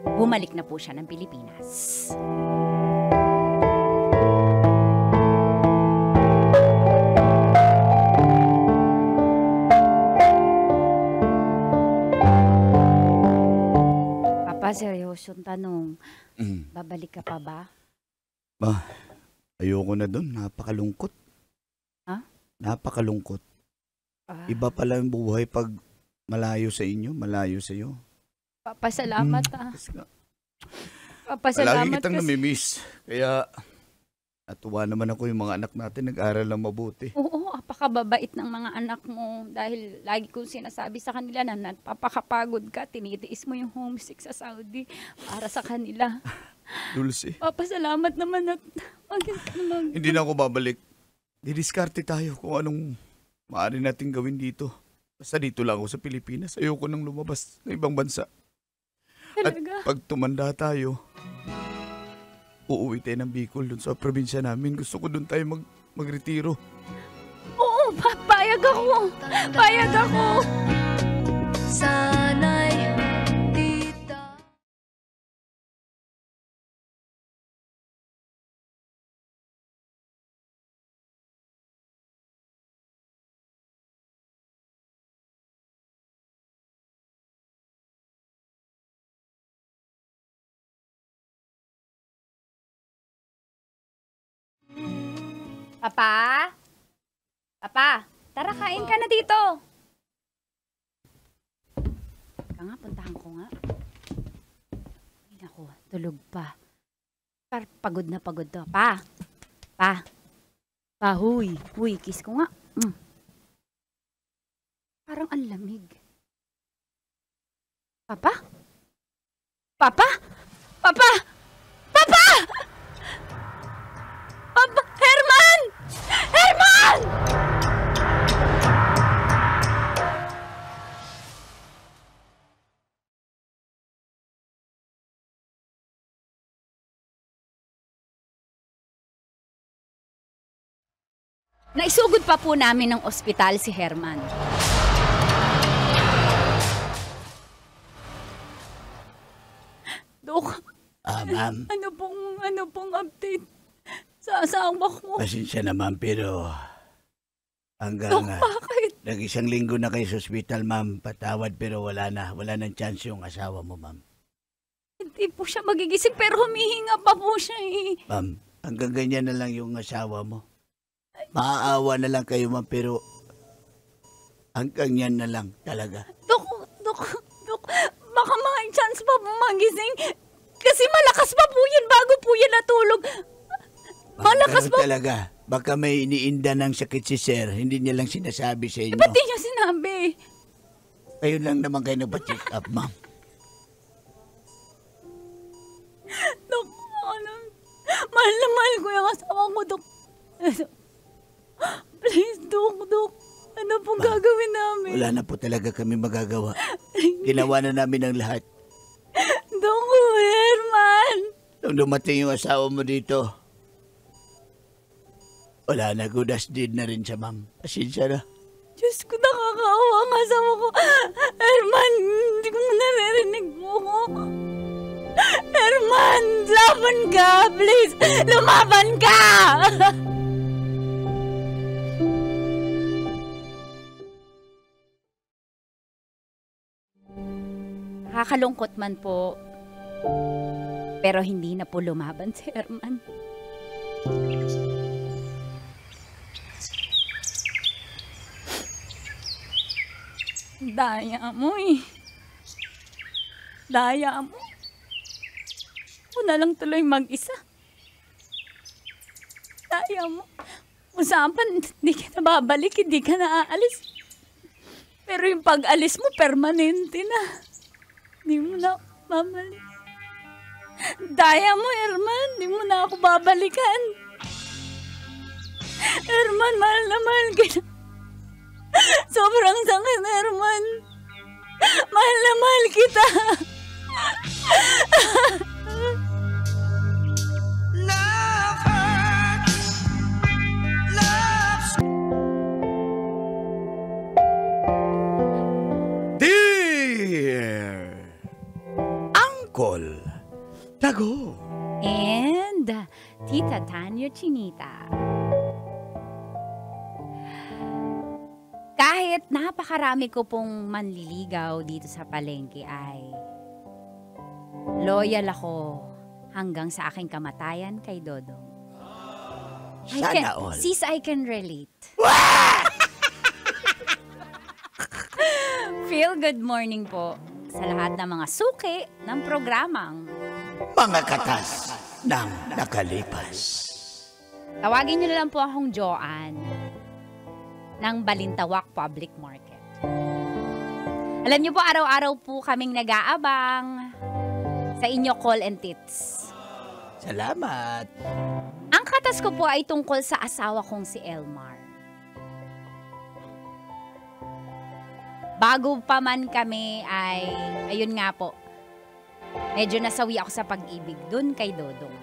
bumalik na po siya ng Pilipinas. Papa, seryosong tanong. Babalik ka pa ba? Ayoko na dun. Napakalungkot. Ha? Napakalungkot. Iba pala yung buhay pag malayo sa inyo, malayo sa iyo. Papa, salamat ah. Papa, Lagi salamat kitang kasi. namimiss. Kaya, natuwa naman ako yung mga anak natin nag-aral lang mabuti. Oo, apakababait ng mga anak mo. Dahil lagi kong sinasabi sa kanila na napapakapagod ka, tinitiis mo yung homesick sa Saudi para sa kanila. Dulce. Papa, salamat naman at Hindi na ako babalik. Didiskarte tayo kung anong maaari natin gawin dito. Basta dito lang ako sa Pilipinas. Ayoko nang lumabas ng ibang bansa. At talaga. pag tumanda tayo, uuwi tayo ng Bicol dun sa probinsya namin. Gusto ko dun tayo magretiro. Oo, payag ako. Payag ako. Sana'y Papa? Papa, tara kain ka na dito. Teka nga, puntahan ko nga. Ay, naku, tulog pa. Pagod na pagod to. Pa, huy, kiss ko nga. Parang ang lamig. Papa? Papa? Papa! Papa! Papa! Herman! Herman! Naisugod pa po namin ng ospital si Herman. Dok, Ma'am, ano pong update sa asawa ko? pasensya naman pero hanggang Dok, bakit? nag-isang linggo na kayo sa ospital, ma'am. Patawad pero wala nang chance yung asawa mo, ma'am. Hindi po siya magigising pero humihinga pa po siya eh. Ma'am, hanggang ganyan na lang yung asawa mo. Maaawa na lang kayo, ma'am, pero hanggang yan na lang talaga. Dok, baka may chance pa po magising. Kasi malakas pa po yan bago po yan natulog. Malakas Pero pa. talaga, baka may iniinda ng sakit si sir, hindi niya lang sinasabi sa inyo. Ba't di niya sinabi? Kayo lang naman kayo nagpa-check up, ma'am. Dok, mahal na mahal ko yung asawa ko, Dok. Please, Dok. Ano pong gagawin namin? Wala na po talaga kami magagawa. Ginawa na namin ang lahat. Dok, Herman. Nung dumating yung asawa mo dito, wala na, good as deed na rin siya, ma'am. Pasensya na. Diyos ko, nakakaawa ang asawa ko. Herman, hindi ko naririnig mo ko. Herman, laban ka, please. Lumaban ka! Nakakalungkot man po, pero hindi na po lumaban si Herman. Daya mo eh. Daya mo. Ako na lang tuloy mag-isa. Daya mo. Usapan, hindi ka na babalik, hindi ka na aalis. Pero yung pag-alis mo, permanente na. Hindi mo na babalik. Daya mo, Herman. Hindi mo na ako babalikan. Herman, mahal na mahal kita. Sobrang sakit, Herman. Mahal na mahal kita. Love hurts. Love's Dear Uncle Tago. And Tita Tanya Chinita. Kahit napakarami ko pong manliligaw dito sa palengke ay loyal ako hanggang sa aking kamatayan kay Dodong. Sana all. Sis, I can relate. Feel good morning po sa lahat ng mga suki ng programang Mga katas ng nakalipas. tawagin niyo na lang po akong Joanne ng Balintawak Public Market. Alam niyo po, araw-araw po kaming nag-aabang sa inyo call and tits. Salamat. Ang katas ko po ay tungkol sa asawa kong si Elmar. Bago pa man kami ay, ayun nga po, medyo nasawi ako sa pag-ibig dun kay Dodong.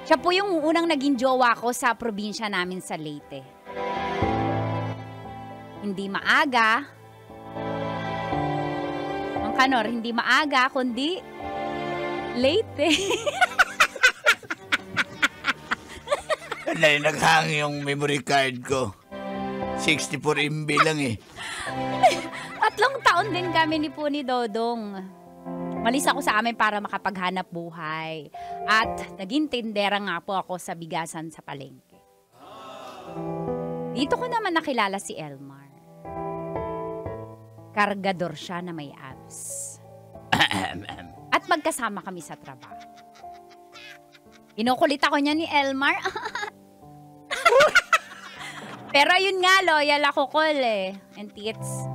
Siya po yung unang naging jowa ko sa probinsya namin sa Leyte. Hindi maaga, ang kanor, hindi maaga, kundi Leyte. Naghang yung memory card ko. 64 MB lang eh. 3 taon din kami ni Dodong. Malis ako sa amin para makapaghanap buhay. At naging tindera nga po ako sa bigasan sa palengke. Dito ko naman nakilala si Elmar. Kargador siya na may abs. At magkasama kami sa trabaho. Kinukulit ako niya ni Elmar. Pero yun nga, loyal ako, Col, eh. And tits.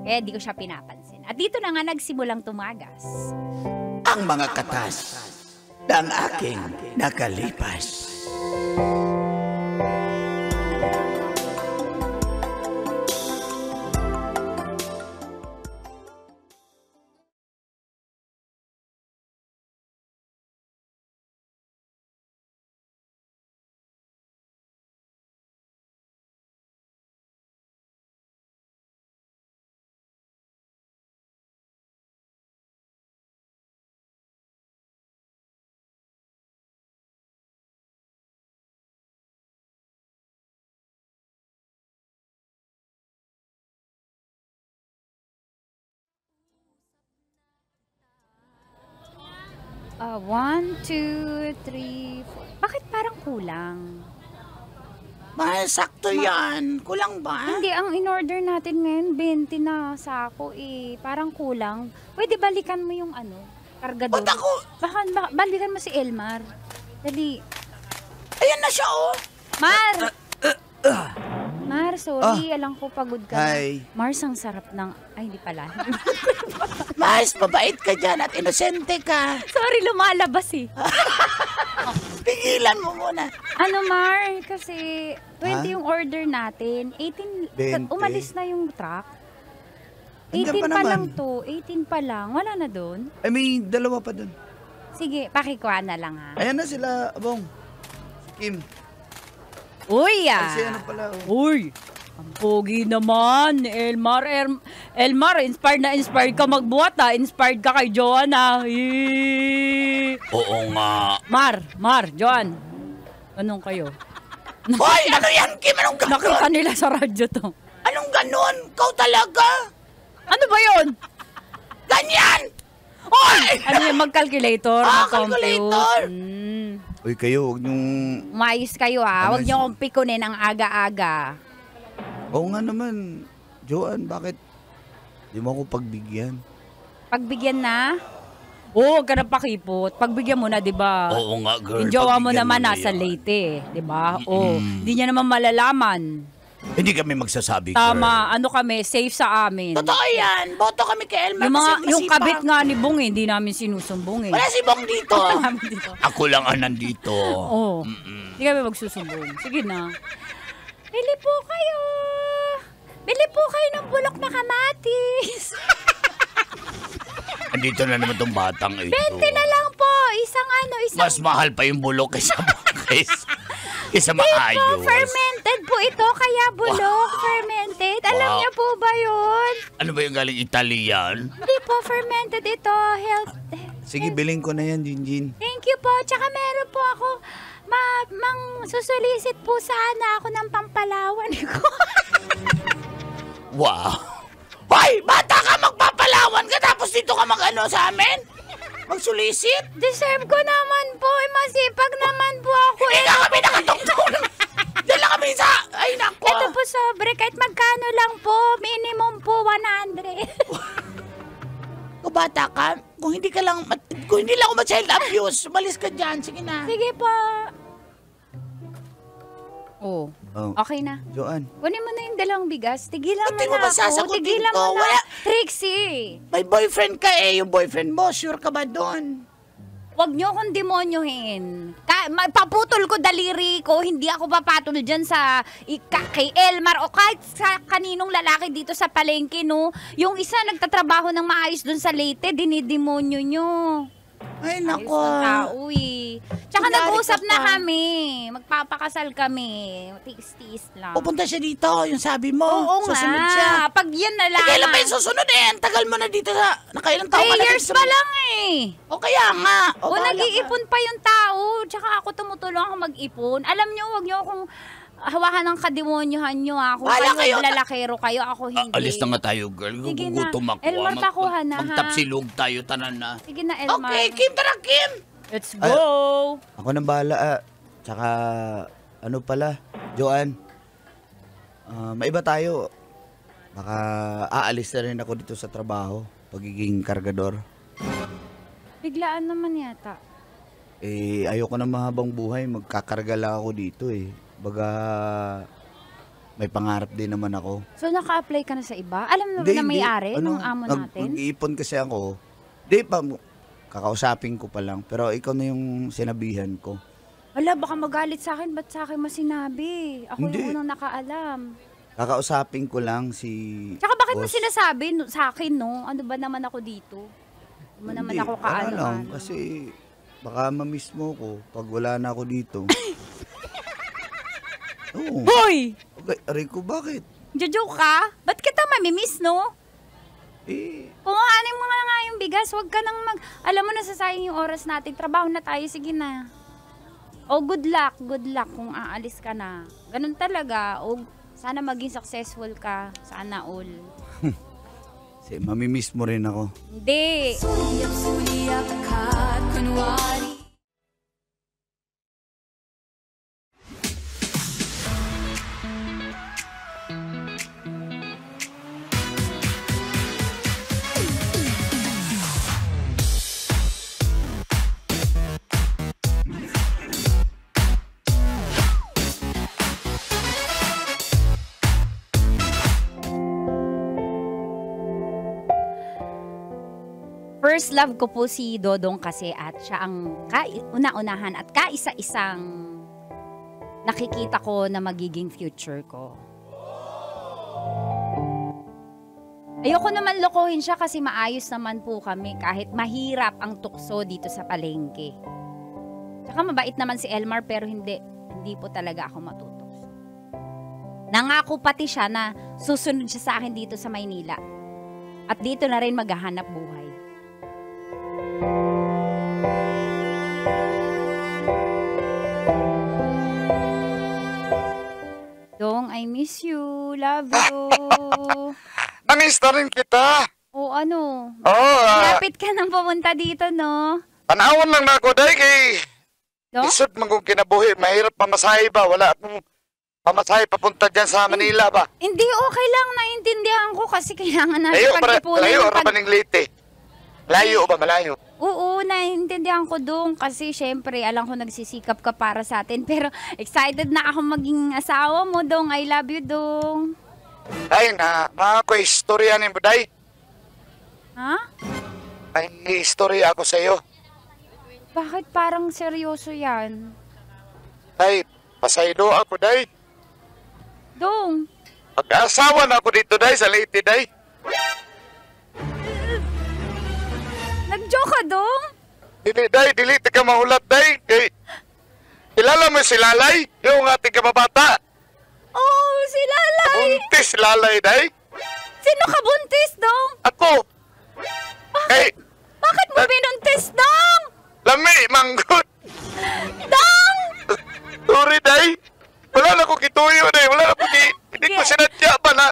Kaya di ko siya pinapansin. At dito na nga nagsimulang tumagas. Ang mga katas ng aking nakalipas. One, two, three, four. Bakit parang kulang? Sakto yan. Kulang ba? Hindi, ang in-order natin ngayon, 20 na sako eh. Parang kulang. Pwede balikan mo yung kargador. Ba't ako? Balikan mo si Elmar. Dali. Ayan na siya, oh. Mar! Mar, sorry. Alam ko pagod ka. Hi. Mars, ang sarap ng... Ay, hindi pala. Mas, mabait ka dyan at inosente ka. Sorry, lumalabas eh. Pigilan mo muna. Mar? Kasi 20 yung order natin. 18, 20? umalis na yung truck. Hanggang 18 pa pa naman. lang to. 18 pa lang. Wala na doon. Ay, may dalawa pa dun. Sige, pakikuha na lang ha. Ayan na sila, Abong. Si Kim. Uy Kasi ano pala, oh. Uy! Ang pogi naman, Elmar. Elmar, inspired ka magbuhat ha. Inspired ka kay Joanna. Oo nga. Mar, Joan. Anong kayo? Hoy, ano yan, Kim? Anong ganon? Nakita nila sa radyo to. Anong ganon? Kau talaga? Ano ba yun? Ganyan! Oy! Ano yung mag-calculator? Calculator! Uy, kayo, huwag niyong... Umayos kayo ha. Ano Huwag niyo akong pikunin ang aga-aga. Oo nga naman. Joan, bakit? Di mo ako pagbigyan. Pagbigyan na? Oo, huwag ka na pakipot. Pagbigyan mo na, di ba? Oo nga, girl. Yung jowa mo pagbigyan naman na nasa yan. Leyte, di ba? Oo, hindi niya naman malalaman. Hindi kami magsasabi, girl. Tama, ano kami, safe sa amin. Totoo yan. Boto kami kay Elmar. Yung kabit nga ni Bong, hindi namin sinusumbong eh. Wala si Bong dito. Dito. Ako lang ang nandito. Oo, hindi kami magsusumbong. Sige na. Bili po kayo. Bili po kayo ng bulok na kamatis. Andito na naman tong batang ito. 20 na lang po. Isang Mas mahal pa yung bulok kaysa Ito, maayos. fermented po ito, kaya bulok, fermented. Alam Wow. niyo po ba yun? Ano ba yung galing Italian? Hindi po, fermented ito, health. Sige, bilhin ko na yan, Jinjin. Thank you po, tsaka meron po ako, susulisit po sana ako ng pampalawan ko. Wow. Hoy, bata ka, magpapalawan ka tapos dito ka mag-ano sa amin? Magsulisit? Deserve ko naman po, masipag naman po ako. Hindi ka kami nakatungtong. Diyan lang kami sa... Ay, nako. Ito po sobre, kahit magkano lang po, minimum po 100. Kung bata ka, kung hindi lang ako ma-child abuse, umalis ka dyan. Sige na. Sige po. Oh, Oh. okay na. Joan. Kunin mo na yung dalawang bigas. Tigilan mo Hindi mo na ba ako. sasagutin Tigilan ko? mo na. Wala. Trixie, May boyfriend ka eh. Yung boyfriend mo, sure ka ba doon? huwag niyo akong demonyohin. Paputol ko daliri ko. Hindi ako papatol dyan sa kay Elmar o kahit sa kaninong lalaki dito sa palengke, no? Yung isa nagtatrabaho ng maayos doon sa Leyte, dinidemonyo nyo. Ay, Ayos nako. na tao eh. Tsaka Kunyari nag-usap ka na pa. kami. Magpapakasal kami. Tiis-tiis lang. Pupunta siya dito, yung sabi mo. Oo Susunod nga. siya. Pag yun na lang. Kailan pa yung susunod eh? Ang tagal mo na dito sa... Nakailang taon 3 ka na years dito sa- pa lang eh. O kaya nga. O bahala ka. nag-iipon pa yung tao. Tsaka ako tumutulong ako mag-ipon. Alam nyo, wag nyo akong hawakan ng kademonyohan nyo ha. Kung Wala kayo, kayo. lalakero kayo, ako hindi. Alis na nga tayo, girl. Sige na. Gugutom ako. Elmar, takuha na, ha? Magtapsilog tayo, tanan na. Sige na, Elmar. Okay, Kim, tara, Kim. Let's go! Ako nang bahala. Tsaka, ano pala, Joanne, maiba tayo. Baka aalis na rin ako dito sa trabaho, pagiging kargador. Biglaan naman yata. Ayoko na mahabang buhay, magkakarga lang ako dito Baga, may pangarap din naman ako. So, naka-apply ka na sa iba? Alam mo na may-ari ng amo natin? Nag-iipon kasi ako. Di pa, kakausapin ko pa lang. Pero ikaw na yung sinabihan ko. Wala, baka magalit sa akin. Ba't sa akin masinabi? Ako Hindi. yung unang nakaalam. Kakausapin ko lang si Tsaka bakit mo boss. sinasabi sa akin, no? Ano ba naman ako dito? Hindi mo naman Hindi, ako ano kaano. lang, kasi baka mamiss mo ko pag wala na ako dito. Oo. Hoy! Okay, Rico, bakit? Jojoke ka? Ba't kita mamimiss, no? Kumahanin mo nga yung bigas. Huwag ka nang Alam mo, nasasayang yung oras natin. Trabaho na tayo. Sige na. Oh, good luck. Good luck kung aalis ka na. Ganun talaga. O, sana maging successful ka. Sana all. Mamimiss mo rin ako. Hindi. Suliyap-suliyap ka at kunwari. First love ko po si Dodong kasi at siya ang una-unahan at kaisa-isang nakikita ko na magiging future ko. Ayoko naman lokohin siya kasi maayos naman po kami kahit mahirap ang tukso dito sa palengke. Tsaka mabait naman si Elmar pero hindi po talaga ako matutokso. Nangako pati siya na susunod siya sa akin dito sa Maynila at dito na rin maghahanap buhay. Dong, I miss you. Love you. Namiss na rin kita. O ano? Oo, Malapit ka nang pumunta dito, no? panahon lang na ako, day, kay No? isod man kong kinabuhi. Mahirap pamasahe ba? Wala akong pamasahe papunta dyan sa Manila ba? Hindi, okay lang. Naintindihan ko kasi kailangan natin Layo, pag-ipunan layo, yung rapaning Leyte. Layo ba? Malayo? Oo, naintindihan ko dong kasi syempre alam ko nagsisikap ka para sa atin pero excited na ako maging asawa mo dong. I love you dong. Ay, mga ko istorya ni mo, day. Ha? Ay, istorya ako sa iyo. Bakit parang seryoso yan? Day, pasaylo ako, day. Dong, Mag-asawa na ako dito, day, sa Leyte, day. nag-joke ka dong? Dili, day, dili, ka mahulat, day. Kay, kilala mo si Lalay? Yung ating kababata. Oh, si Lalay. Buntis Lalay, day. Sino ka buntis dong? Ako. Kay, Bakit mo binuntis dong? lami, manggut. Dong! Sorry, day. Wala na ko kituyo, day. Wala na ko hindi ko sinadya ba na.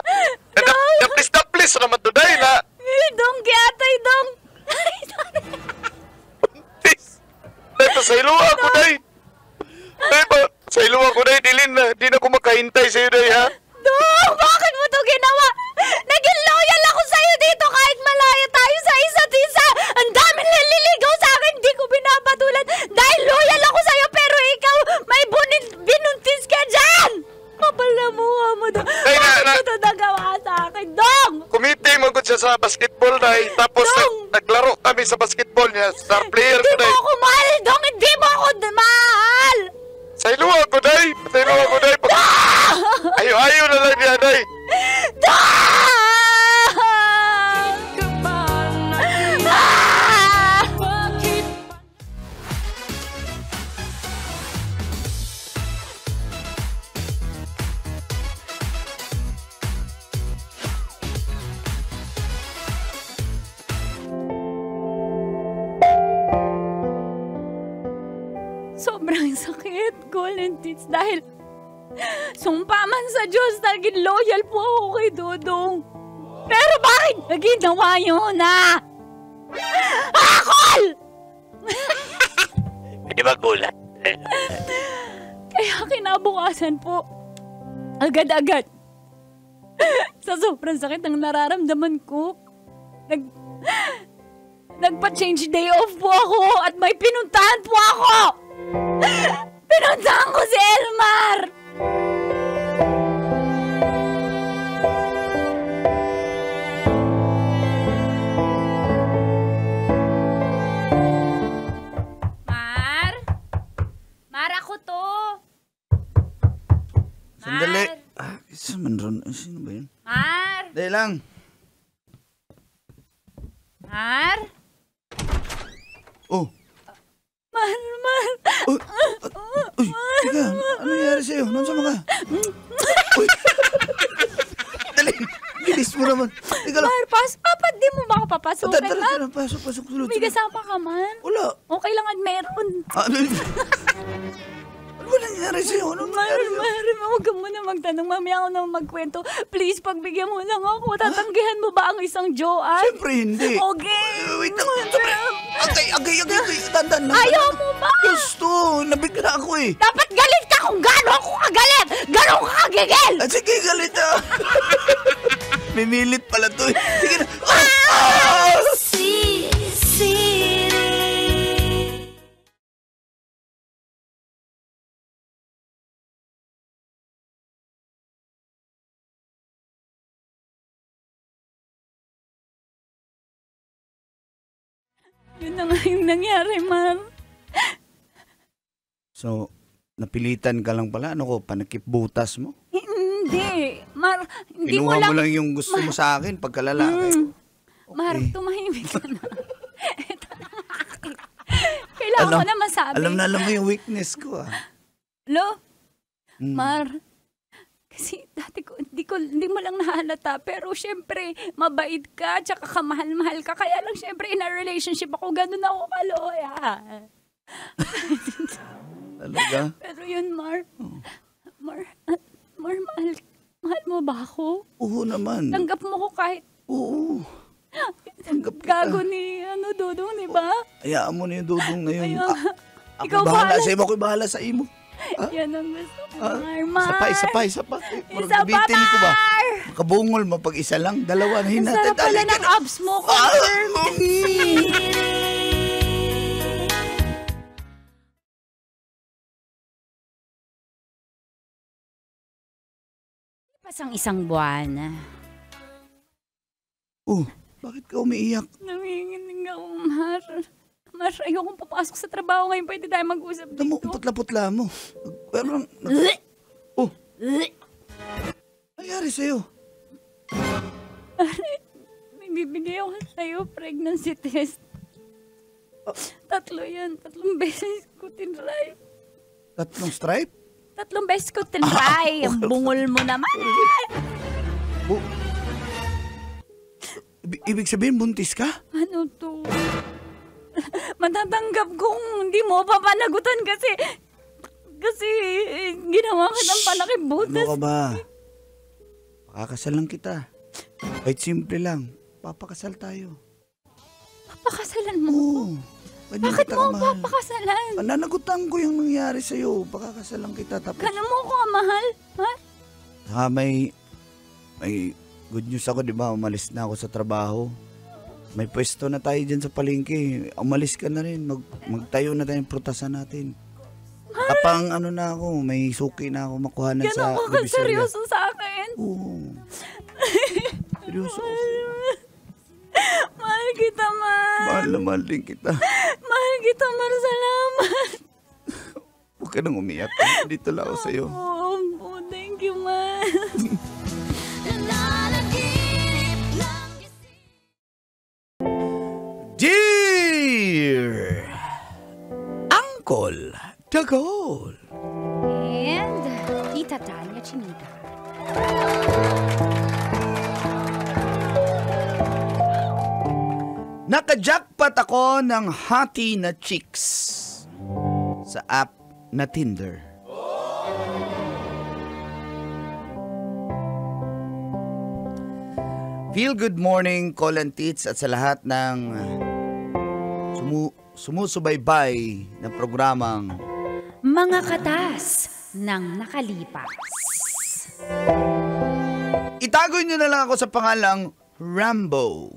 Naplis naman to, day, na. Dong, giatay dong. Buntis. Day, pasaylo ako, day. Day, pasaylo ako, day. Di na ko makahintay sa'yo, day, ha? Dong, bakit mo to ginawa? Naging loyal ako sa'yo dito kahit malayo tayo sa isa't isa. Ang dami naliligaw sa akin, di ko binabatulan. Dahil loyal ako sa'yo pero ikaw may binuntis ka dyan. Kapal na mukha mo dong. Ay, Bakit mo to nagawa sa akin, Dong? Kumite mo ko siya sa basketball, day. Tapos Dong! naglaro kami sa basketball niya. Star player Hindi ko, mo day. ako mahal, Dong. Hindi mo ako mahal. Saylo ako, day. Saylo ako, day. Ayaw na lang niya, day. Dong! Ah! Sobrang sakit, Golden Tits, dahil Sumpa man sa Diyos, naging loyal po ako kay Dodong. Pero bakit naginawa yun, ha? Akol! Hindi ba gulat? Kaya kinabukasan po, agad-agad, sa sobrang sakit ng nararamdaman ko, nagpa-change day off po ako at may pinuntahan po ako! Pinuntahan ko si Elmar! Mar, ako to. Sandali. Isa man ron. Sino ba yun? Mar! Dahil lang. Mar? Oh. Mar. Uy, teka. Ano nangyari sa'yo? Nandiyan ka? Uy. Dali. Bilis mo naman. Teka lang. Mar, Papa, di mo ba ako papasukin, Mar? Pasok. May kasama ka man? Wala. Okay lang at meron. Ano ba nangyari sa'yo? Ano nangyari sa'yo? Mar, huwag ka muna magtanong. Mamaya ako naman magkwento. Please, pagbigyan mo lang ako. Tatanggihan mo ba ang isang Joanne? Siyempre hindi. Okay. Wait lang. Agay. Tandaan lang. Ayaw mo ba? Gusto. Nabigla ako eh. Dapat galit ka kung gano'n ako kagalit. Gano'n ka kagigil. Sige, galit ah. Mimilit pala to eh. Sige na. Yun na nga yung nangyari, Mar. So, napilitan ka lang pala. Ano ko, panakip butas mo? Hindi. Mar, hindi Kinuha mo lang... yung gusto mo sa akin pagkalalaki. Mar, tumahimik ka na. Ito na akin. Kailangan ko na masabi. Alam mo yung weakness ko ah. Lo? Mar, kasi dati ko, hindi mo lang nahalata. Pero syempre, mabait ka, tsaka kamahal-mahal ka. Kaya lang syempre, in a relationship ako, ganun ako kaloya. Talaga? Pero yun, Mar, mahal mo ba ako? Oo naman. Tanggap mo ko kahit Oo. Tanggap kita. gago ni Dodong, di ba? Hayaan mo na yung dudong na yun. Ako Ikaw bahala bahala. sa imo, ako'y bahala sa imo. Yan ang gusto ko, Mar. Isa pa. Isa pa, Bitin ko ba? Mar! Makabungol mo pag isa lang, dalawa na Ang hinatid. sarap pala ng abs mo, confirm. Pasang isang buwan. Bakit ka umiiyak? Nanginginig ako, Mar. Mar, ayokong papasok sa trabaho ngayon. Pwede tayo mag-usap Alam mo, dito. putla-putla mo. Pero, nangyari sa'yo? May bibigay ako sa'yo, pregnancy test. 3 yan. 3 beses ko tinry. 3 stripe? 3 beses ko tinry. Ang bungol mo naman. Ibig sabihin, buntis ka? Ano to? Matatanggap kong hindi mo papanagutan kasi ginawa ka ng palaki butas. Ano ka ba? Pakakasal lang kita. Kahit simple lang. Papakasal tayo. Papakasalan mo? Oo. Bakit mo ako papakasalan? Pananagutan ko yung nangyari sa'yo. Pakakasal lang kita. Tapos, Kano mo ko mahal? Ha? may good news ako, di ba? Umalis na ako sa trabaho. May pwesto na tayo dyan sa palengke. Umalis ka na rin. Magtayo na tayo ng prutasan natin. Kapang ano na ako, may suki na ako makuhanan sa Gano'n ka Divisoria. seryoso sa akin? Oo. Seryoso. Mahal kita, Mar. Mahal na mahal din kita. Mahal kita, Mar. Salamat. Huwag ka nang umiyak. Dito lang ako sa'yo. Oh, thank you, Mar. Dear Uncle Dagol. And Tita Tanya Chinita. Naka-jackpot ako ng hati na chicks sa app na Tinder. Feel good morning, Colin Tits, at sa lahat ng sumusubaybay ng programang Mga katas ng nakalipas. itago nyo na lang ako sa pangalang Rambo.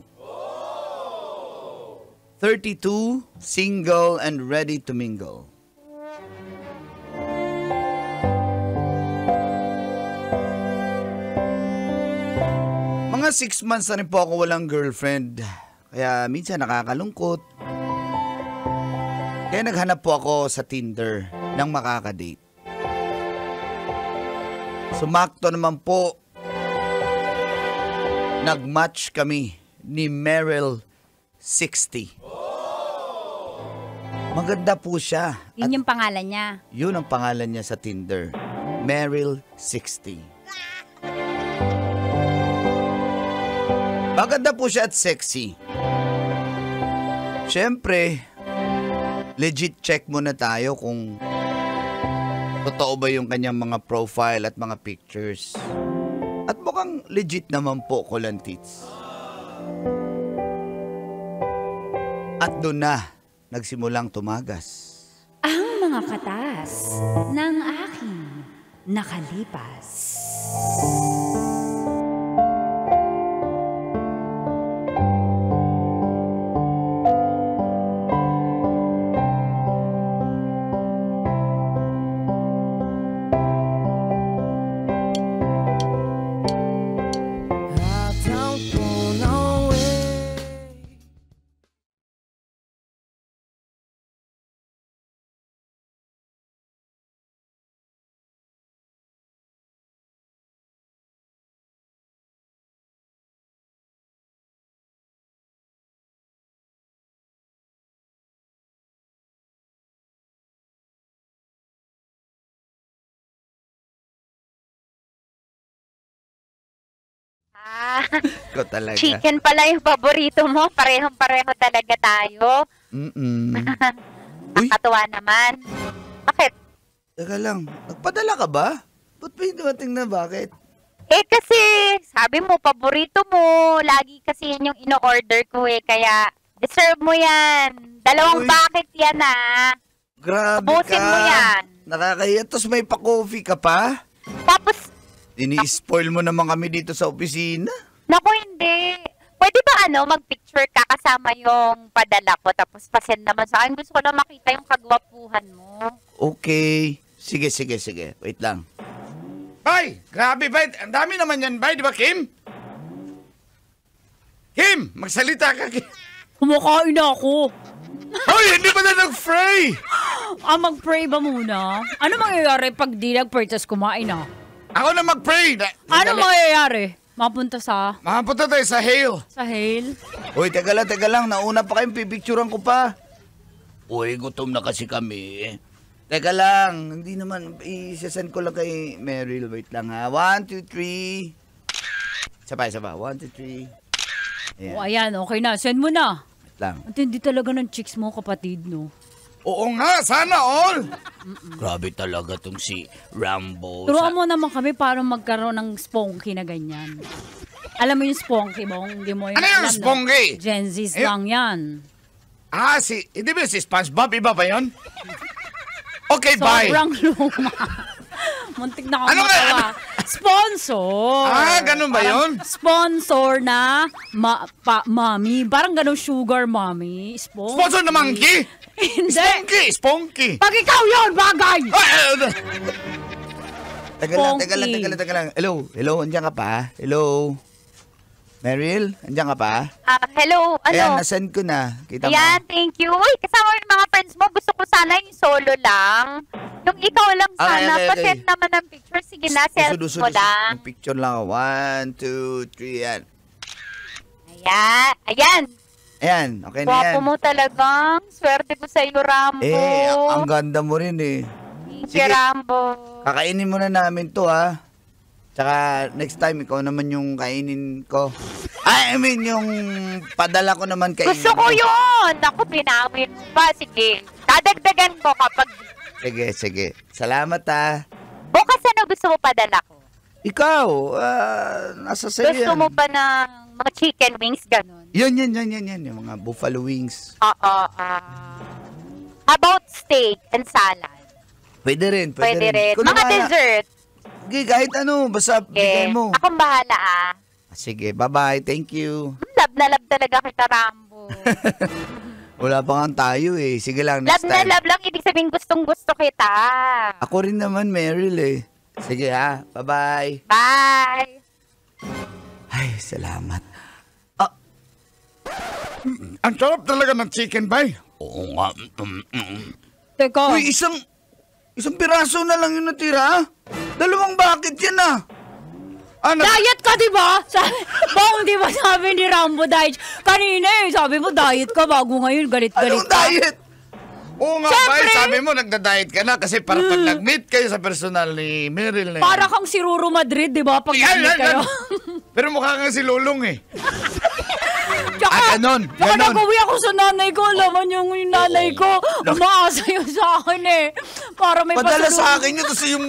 32, single and ready to mingle. Mga 6 months na rin po ako walang girlfriend. Kaya minsan nakakalungkot. Kaya naghanap po ako sa Tinder ng makakadate. Sumakto naman po. Nag-match kami ni Meryl 60. Maganda po siya. Yun yung pangalan niya. Yun ang pangalan niya sa Tinder. Meryl 60. Maganda po siya at sexy. Siyempre, legit check muna tayo kung totoo ba yung kanyang mga profile at mga pictures. At mukhang legit naman po, Kolantits. At doon na nagsimulang tumagas. Ang mga katas ng aking nakalipas. Ko talaga. Chicken pala yung paborito mo. Parehong-pareho talaga tayo. Uy, Nakakatuwa naman. Bakit? teka lang. Nagpadala ka ba? Ba't ba yung dumating na bakit? Eh kasi, sabi mo, paborito mo. Lagi kasi yan yung ino-order ko eh. Kaya, deserve mo yan. Dalawang Uy. bucket yan ah. Grabe Ubusin ka. mo yan. Nakakahiya. Tapos may pa-coffee ka pa? Tapos, Ini-spoil mo naman kami dito sa opisina. naku hindi. Pwede ba mag-picture ka kasama yung padala ko. Tapos pasend naman sa akin. Gusto ko na makita yung kagwapuhan mo. Okay. Sige. Wait lang. Bay, grabe bay. Ang dami naman yan bay, di ba Kim? Kim, magsalita ka Kim. Kumakain na ako. Hoy, hindi ba na nag-fray? Mag-pray ba muna? Ano mangyayari pag di nag-pray tas kumain na? Ako na mag-pray. Ano mangyayari? Mapunta sa Makapunta tayo sa Hale. Hale? Uy, teka lang. Nauna pa kayong pipicturan ko pa. Uy, gutom na kasi kami. Teka lang. Hindi naman. Isasend ko lang kay Meryl. Wait lang ha. 1, 2, 3. Isa pa. 1, 2, 3. Ayan. O ayan, okay na. Send mo na. Wait lang. At hindi talaga ng chicks mo, kapatid, no? Oo nga, sana all. Grabe talaga tong si Rambo. Turuan mo naman kami para magkaroon ng sponky na ganyan. Alam mo yung sponky mo? Hindi mo yung Ano yung alam, no? sponky? Gen Z's Eh, lang yan. Hindi ba si SpongeBob? Iba ba yun? Okay, bye. Sobrang luma. Muntik na ako Ano nga, matawa. Sponsor. Ganun ba Parang yun? Sponsor na mommy. Parang ganun sugar mommy. Sponsor na monkey? Hindi. Sponky. Pag ikaw yun, bagay! Teka lang. Hello, andiyan ka pa? Hello? Meryl, andiyan ka pa? Hello, Ayan, nasend ko na. Kita mo? Ayan, thank you. Uy, kasama yung mga friends mo. Gusto ko sana yung solo lang. Yung ikaw lang sana. Okay. Pasend naman ng picture. Sige na, selfie mo lang. Yung picture lang. 1, 2, 3, yan. Ayan. Ayan, okay na yan. Guwapo mo talagang. Swerte ko sa iyo, Rambo. Ang ganda mo rin eh. Thank sige. you, Rambo. Kakainin muna namin to ha. Tsaka next time ikaw naman yung kainin ko. I mean yung padala ko naman kainin. Gusto ko yun. Ako, binawin mo pa. Sige. Dadagdagan ko kapag... Sige. Salamat ha. Bukas ano gusto mo padala ko? Ikaw, nasa sa'yo Gusto yan. mo ba ng Mga chicken wings, ganun. Yan. Yung mga buffalo wings. Oo. About steak and salad. Pwede rin. Pwede rin. Kung Mga naman- dessert. Sige, kahit ano. Basta bigay mo. Akong bahala Sige, bye-bye. Thank you. Love na love talaga kita, Rambo. Wala pa nga tayo eh. Sige lang, Love next na time. love lang, ibig sabihin gustong gusto kita. Ako rin naman, Meryl eh. Sige ha, bye-bye. Bye! Ay, salamat. Ang sarap talaga ng chicken pie. Oo nga. Teka. Uy, isang piraso na lang yung natira. Dalawang bucket yan ah. Ano? Diet ka, di ba? Bong, di ba sabi ni Rambo diet? Kanina sabi mo diet ka bago ngayon, galit-galit Anong ka. diet? Oo nga, Siyempre. Bay, sabi mo nagda-diet ka na kasi para pag nag-meet kayo sa personal ni Meryl na Para kang si Ruru Madrid, di ba? Pag Yan, nag-meet kayo. Pero mukha kang si Lulong eh. Tsaka, ganon. nag-uwi ako sa nanay ko. Alam yung nanay ko, umaasa yun sa akin eh. Para may Padala pasalubong. sa akin yun, tapos yung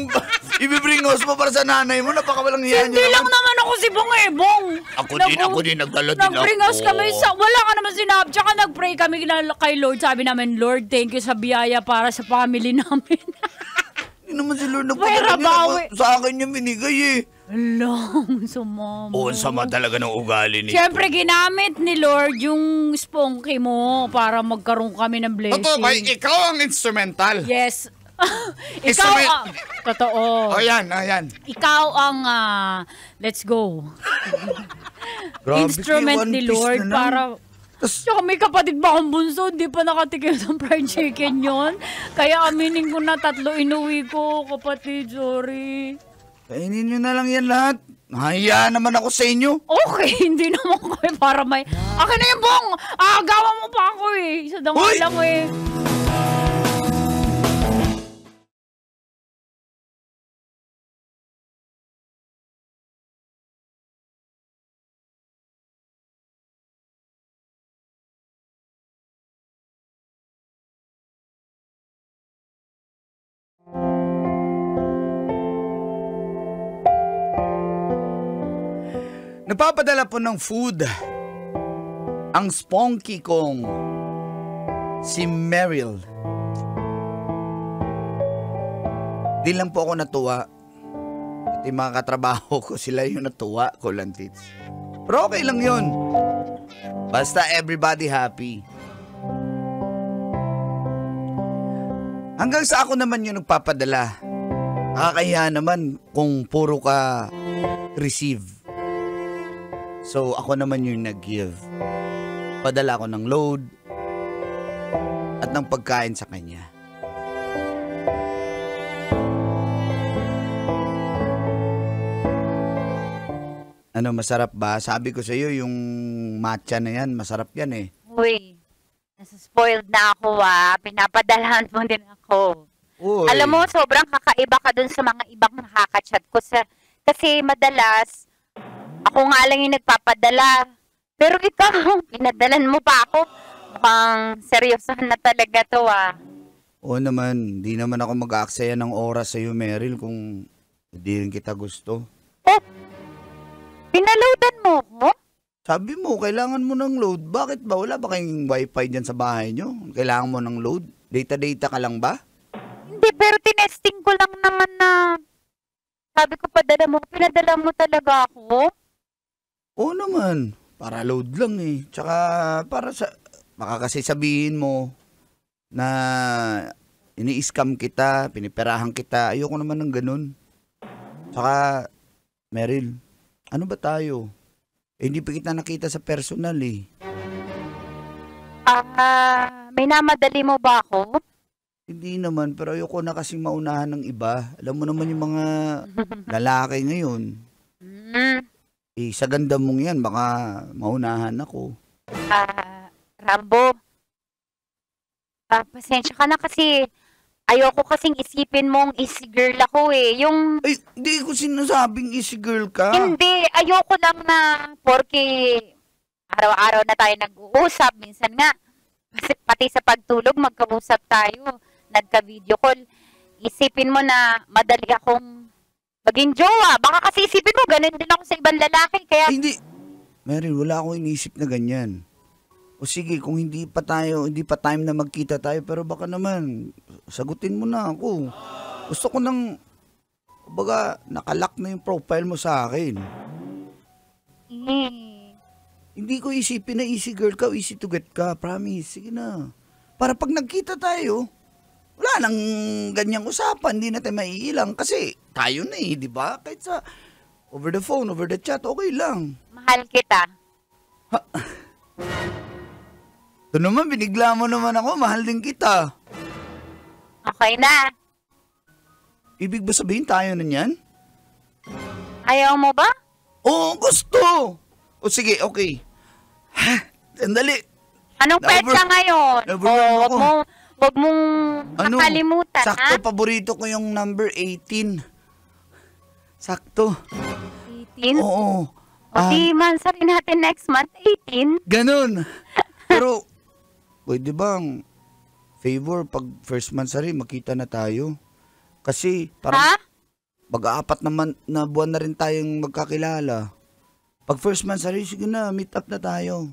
ibibringos mo para sa nanay mo, napakawalang hiya Hindi niya lang naman ako si Bong eh, Bong. Ako din, nagdala din ako. Nag-bringos kami sa, wala ka naman sinab. Tsaka nag-pray kami kay Lord. Sabi namin, Lord, thank you sa biyaya para sa family namin. Hindi naman si Lord Pwera bawi. Sa akin yung binigay eh. Alam, sumama. Oo, sama talaga ng ugali nito. Siyempre, ginamit ni Lord yung sponky mo para magkaroon kami ng blessing. Totoo, Bay, ikaw ang instrumental. Yes. Ikaw Instrument- ang... Totoo. O yan, ayan. Ikaw ang... let's go. Grabe, Instrument One ni Piece Lord na lang. para... Tas, Tsaka may kapatid ba akong bunso, hindi pa nakatikim ng fried chicken yon. Kaya aminin ko na 3 inuwi ko, kapatid, sorry. kainin nyo na lang yan lahat. Haya naman ako sa inyo. Okay, hindi naman kami para may... Akin na yung Bong! Gawa mo pa ako eh. Isa daw Uy! alam mo eh. Nagpapadala po ng food ang spunky kong si Meryl. Di lang po ako natuwa. At yung mga katrabaho ko, sila yung natuwa ko lang, tits. Pero okay lang yun. Basta everybody happy. Hanggang sa ako naman yung nagpapadala. Nakakahiya naman kung puro ka receive. So, ako naman yung nag-give. Padala ko ng load at ng pagkain sa kanya. Ano, masarap ba? Sabi ko sa iyo, yung matcha na yan, masarap yan eh. Uy, nasa-spoiled na ako Pinapadalahan mo din ako. Uy. Alam mo, sobrang kakaiba ka dun sa mga ibang nakaka-chat ko. Kasi madalas, ako nga lang yung nagpapadala. Pero ikaw, pinadalan mo pa ako. Mukhang seryosohan na talaga to Oo naman, di naman ako mag-aaksaya ng oras sa iyo, Meryl, kung hindi rin kita gusto. Oh, pinaloadan mo ko? Sabi mo, kailangan mo ng load. Bakit ba? Wala ba kayong wifi dyan sa bahay nyo? Kailangan mo ng load? Data ka lang ba? Hindi, pero tinesting ko lang naman na sabi ko pinadala mo talaga ako. Oo naman. Para load lang eh. Tsaka para sa... Baka kasi sabihin mo na ini-scam kita, piniperahan kita. Ayoko naman ng ganun. Tsaka, Meryl, ano ba tayo? Hindi pa kita nakita sa personal eh. May namadali mo ba ako? Hindi naman, pero ayoko na kasing maunahan ng iba. Alam mo naman yung mga lalaki ngayon. Sa ganda mong yan, baka maunahan ako. Rambo, pasensya ka na kasi ayoko kasing isipin mong easy girl ako Yung, Ay, hindi ko sinasabing easy girl ka. hindi, ayoko lang na porque araw-araw na tayo nag-uusap. Minsan nga, pati sa pagtulog, magkausap tayo. Nagka-video call. Isipin mo na madali akong maging jowa. Baka kasi isipin mo, ganun din ako sa ibang lalaki. Kaya, Ay, hindi. Meryl, wala akong inisip na ganyan. O sige, kung hindi pa time na magkita tayo, pero baka naman, sagutin mo na ako. Gusto ko nang, baga, nakalock na yung profile mo sa akin. Hindi ko isipin na easy girl ka o easy to get ka. Promise, sige na. Para pag nagkita tayo, wala nang ganyang usapan, hindi natin maiilang. Kasi tayo na di ba? Kahit sa over the phone, over the chat, okay lang. Mahal kita. Ito naman, binigla mo naman ako, mahal din kita. Okay na. Ibig ba sabihin tayo na yan? Ayaw mo ba? Oo, gusto. O sige, okay. Sandali. Anong petsa ngayon? Naburn ako. Wag mong nakalimutan, sakto, ha? paborito ko yung number 18. Sakto. 18? Oo. O di mansarin natin next month, 18. Ganun. Pero, pwede bang favor pag first mansari, makita na tayo? Kasi, parang mag-aapat naman na buwan na rin tayong magkakilala. Pag first mansari, sige na, meet up na tayo.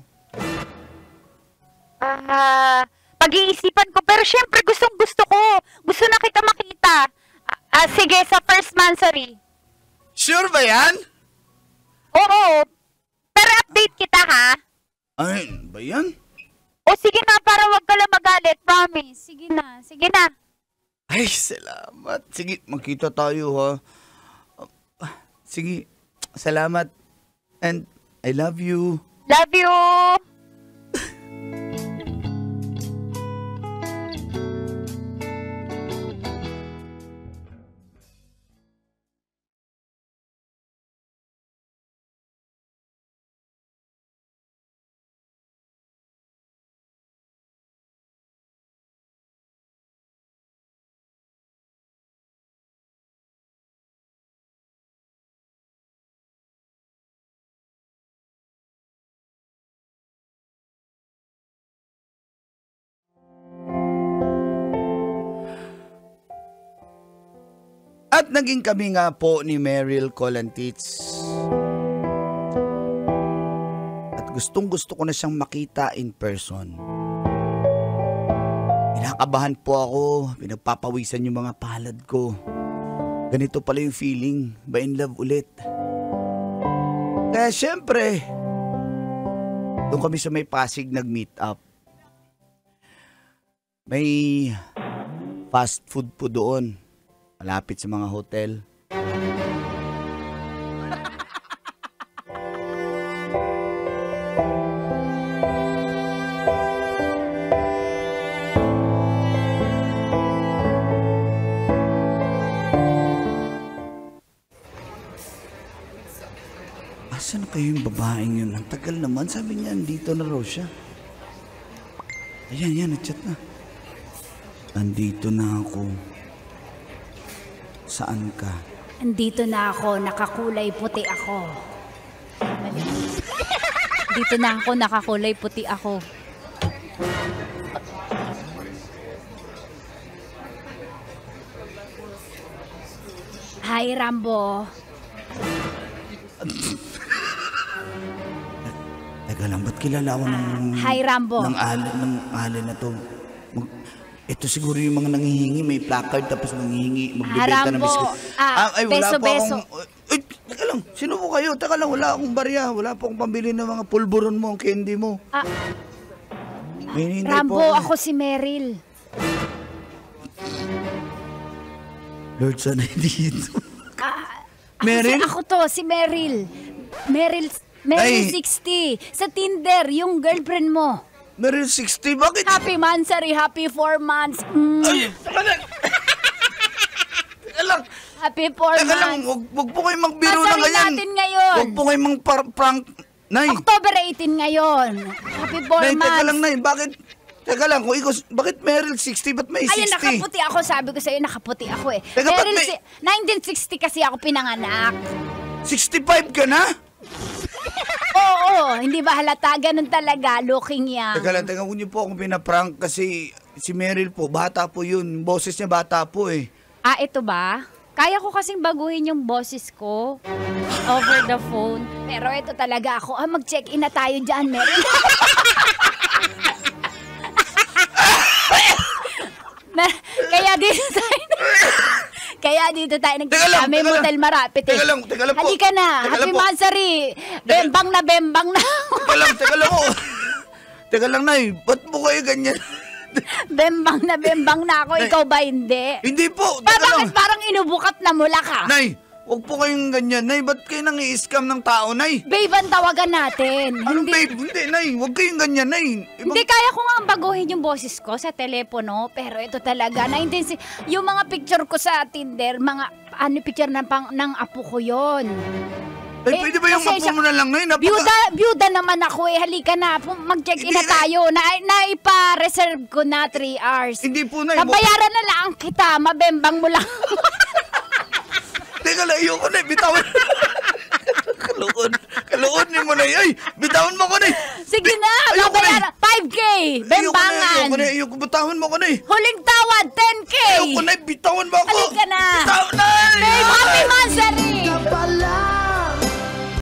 Pag-iisipan ko, pero syempre gusto ko. Gusto na kita makita. Sige, sa first mansari. Sure ba yan? Oo. Pero update kita, ha? Ay, ba yan? O sige na, para wag ka lang magalit. Promise. Sige na. Ay, salamat. Sige, magkita tayo ha. Sige, salamat. And I love you. Love you. At naging kami nga po ni Meryl Colantits. At gustong-gusto ko na siyang makita in person. Kinakabahan po ako, pinagpapawisan yung mga palad ko. Ganito pala yung feeling, ba in love ulit. Kaya syempre, doon kami sa may Pasig nag-meet up. May fast food po doon. Malapit sa mga hotel. Asan kayo yung babaeng yun? Ang tagal naman. Sabi niya, andito na raw siya. Ayan, nag-chat na. Andito na ako. Saan ka? Andito na ako, nakakulay puti ako. Dito na ako, nakakulay puti ako. Hi, Rambo. Teka lang, ba't kilala ako ng... Hi, Rambo. Ng alin na to? Ito siguro yung mga nangihingi, may placard tapos nangihingi, magbibenta ng biscuit. Ay, wala po akong... Ay, teka lang, sino po kayo? Teka lang, wala akong barya. Wala po akong pambili ng mga pulburon mo, candy mo. Rambo, ako si Meryl. Lord, sanay dito. Meryl? Ako to, si Meryl. Meryl 60. Sa Tinder, yung girlfriend mo. Meryl 60, bakit? Happy Mansari, happy 4 months. Ay, teka lang. Teka lang. Happy 4 Teka months. lang, wag po kayong magbiro na Mansari ganyan. natin ngayon. Wag po kayong prank. Nay. October 18 ngayon. Happy 4 Nay, months. teka lang, Nay. Bakit? Teka lang, kung ikaw, bakit Meryl 60? Ba't may 60? Ayun, nakaputi ako. Sabi ko sa'yo, nakaputi ako eh. Teka, ba't Meryl, may... 1960 kasi ako pinanganak. 65 ka na? Oo, hindi ba halata? Ganun talaga, looking young. Teka lang, huwag niyo po akong pinaprank kasi si Meryl po, bata po yun. Yung boses niya bata po eh. Ito ba? Kaya ko kasing baguhin yung boses ko over the phone. Pero ito talaga ako. Mag-check-in na tayo dyan, meron. Kaya dito tayo nagkita. May motel marapit eh. Teka lang po. Halika na. Teka lang Happy po. Mansari. Bembang na. Teka lang po. Teka lang, Nay. Ba't mo kayo ganyan? bembang na ako. Ikaw ba hindi? Hindi po. Pa, Teka lang. bakit parang inubukat na mula ka? Nay, huwag po kayong ganyan. Nay, ba't kayo nang i-scam ng tao, Nay? Babe, ang tawagan natin. Ano, babe? Hindi, Nay. Huwag kayong ganyan, Nay. Hindi, kaya ko nga baguhin yung boses ko sa telepono, pero ito talaga, yung mga picture ko sa Tinder, picture ng apo ko yon. Ay, pwede ba yung kasi apo mo na lang, Nay? Byuda naman ako eh. Halika na, mag-check-in na tayo. Naipa-reserve ko na 3 hours. Hindi po, Nay. Kabayaran na lang kita, mabembang mo lang. Teka lang, ayoko, Nay. Bitawan. Kaluonin mo, Nay. Ay, bitawan mo ko, Nay. Sige na, Ayoko, babayaran. 5K, bembangan. Ayoko, bitawan mo ko, Nay. Huling tawad, 10K. Ayoko, Nay. Bitawan mo ako. Halika na. Bitawan, Nay. Babe, happy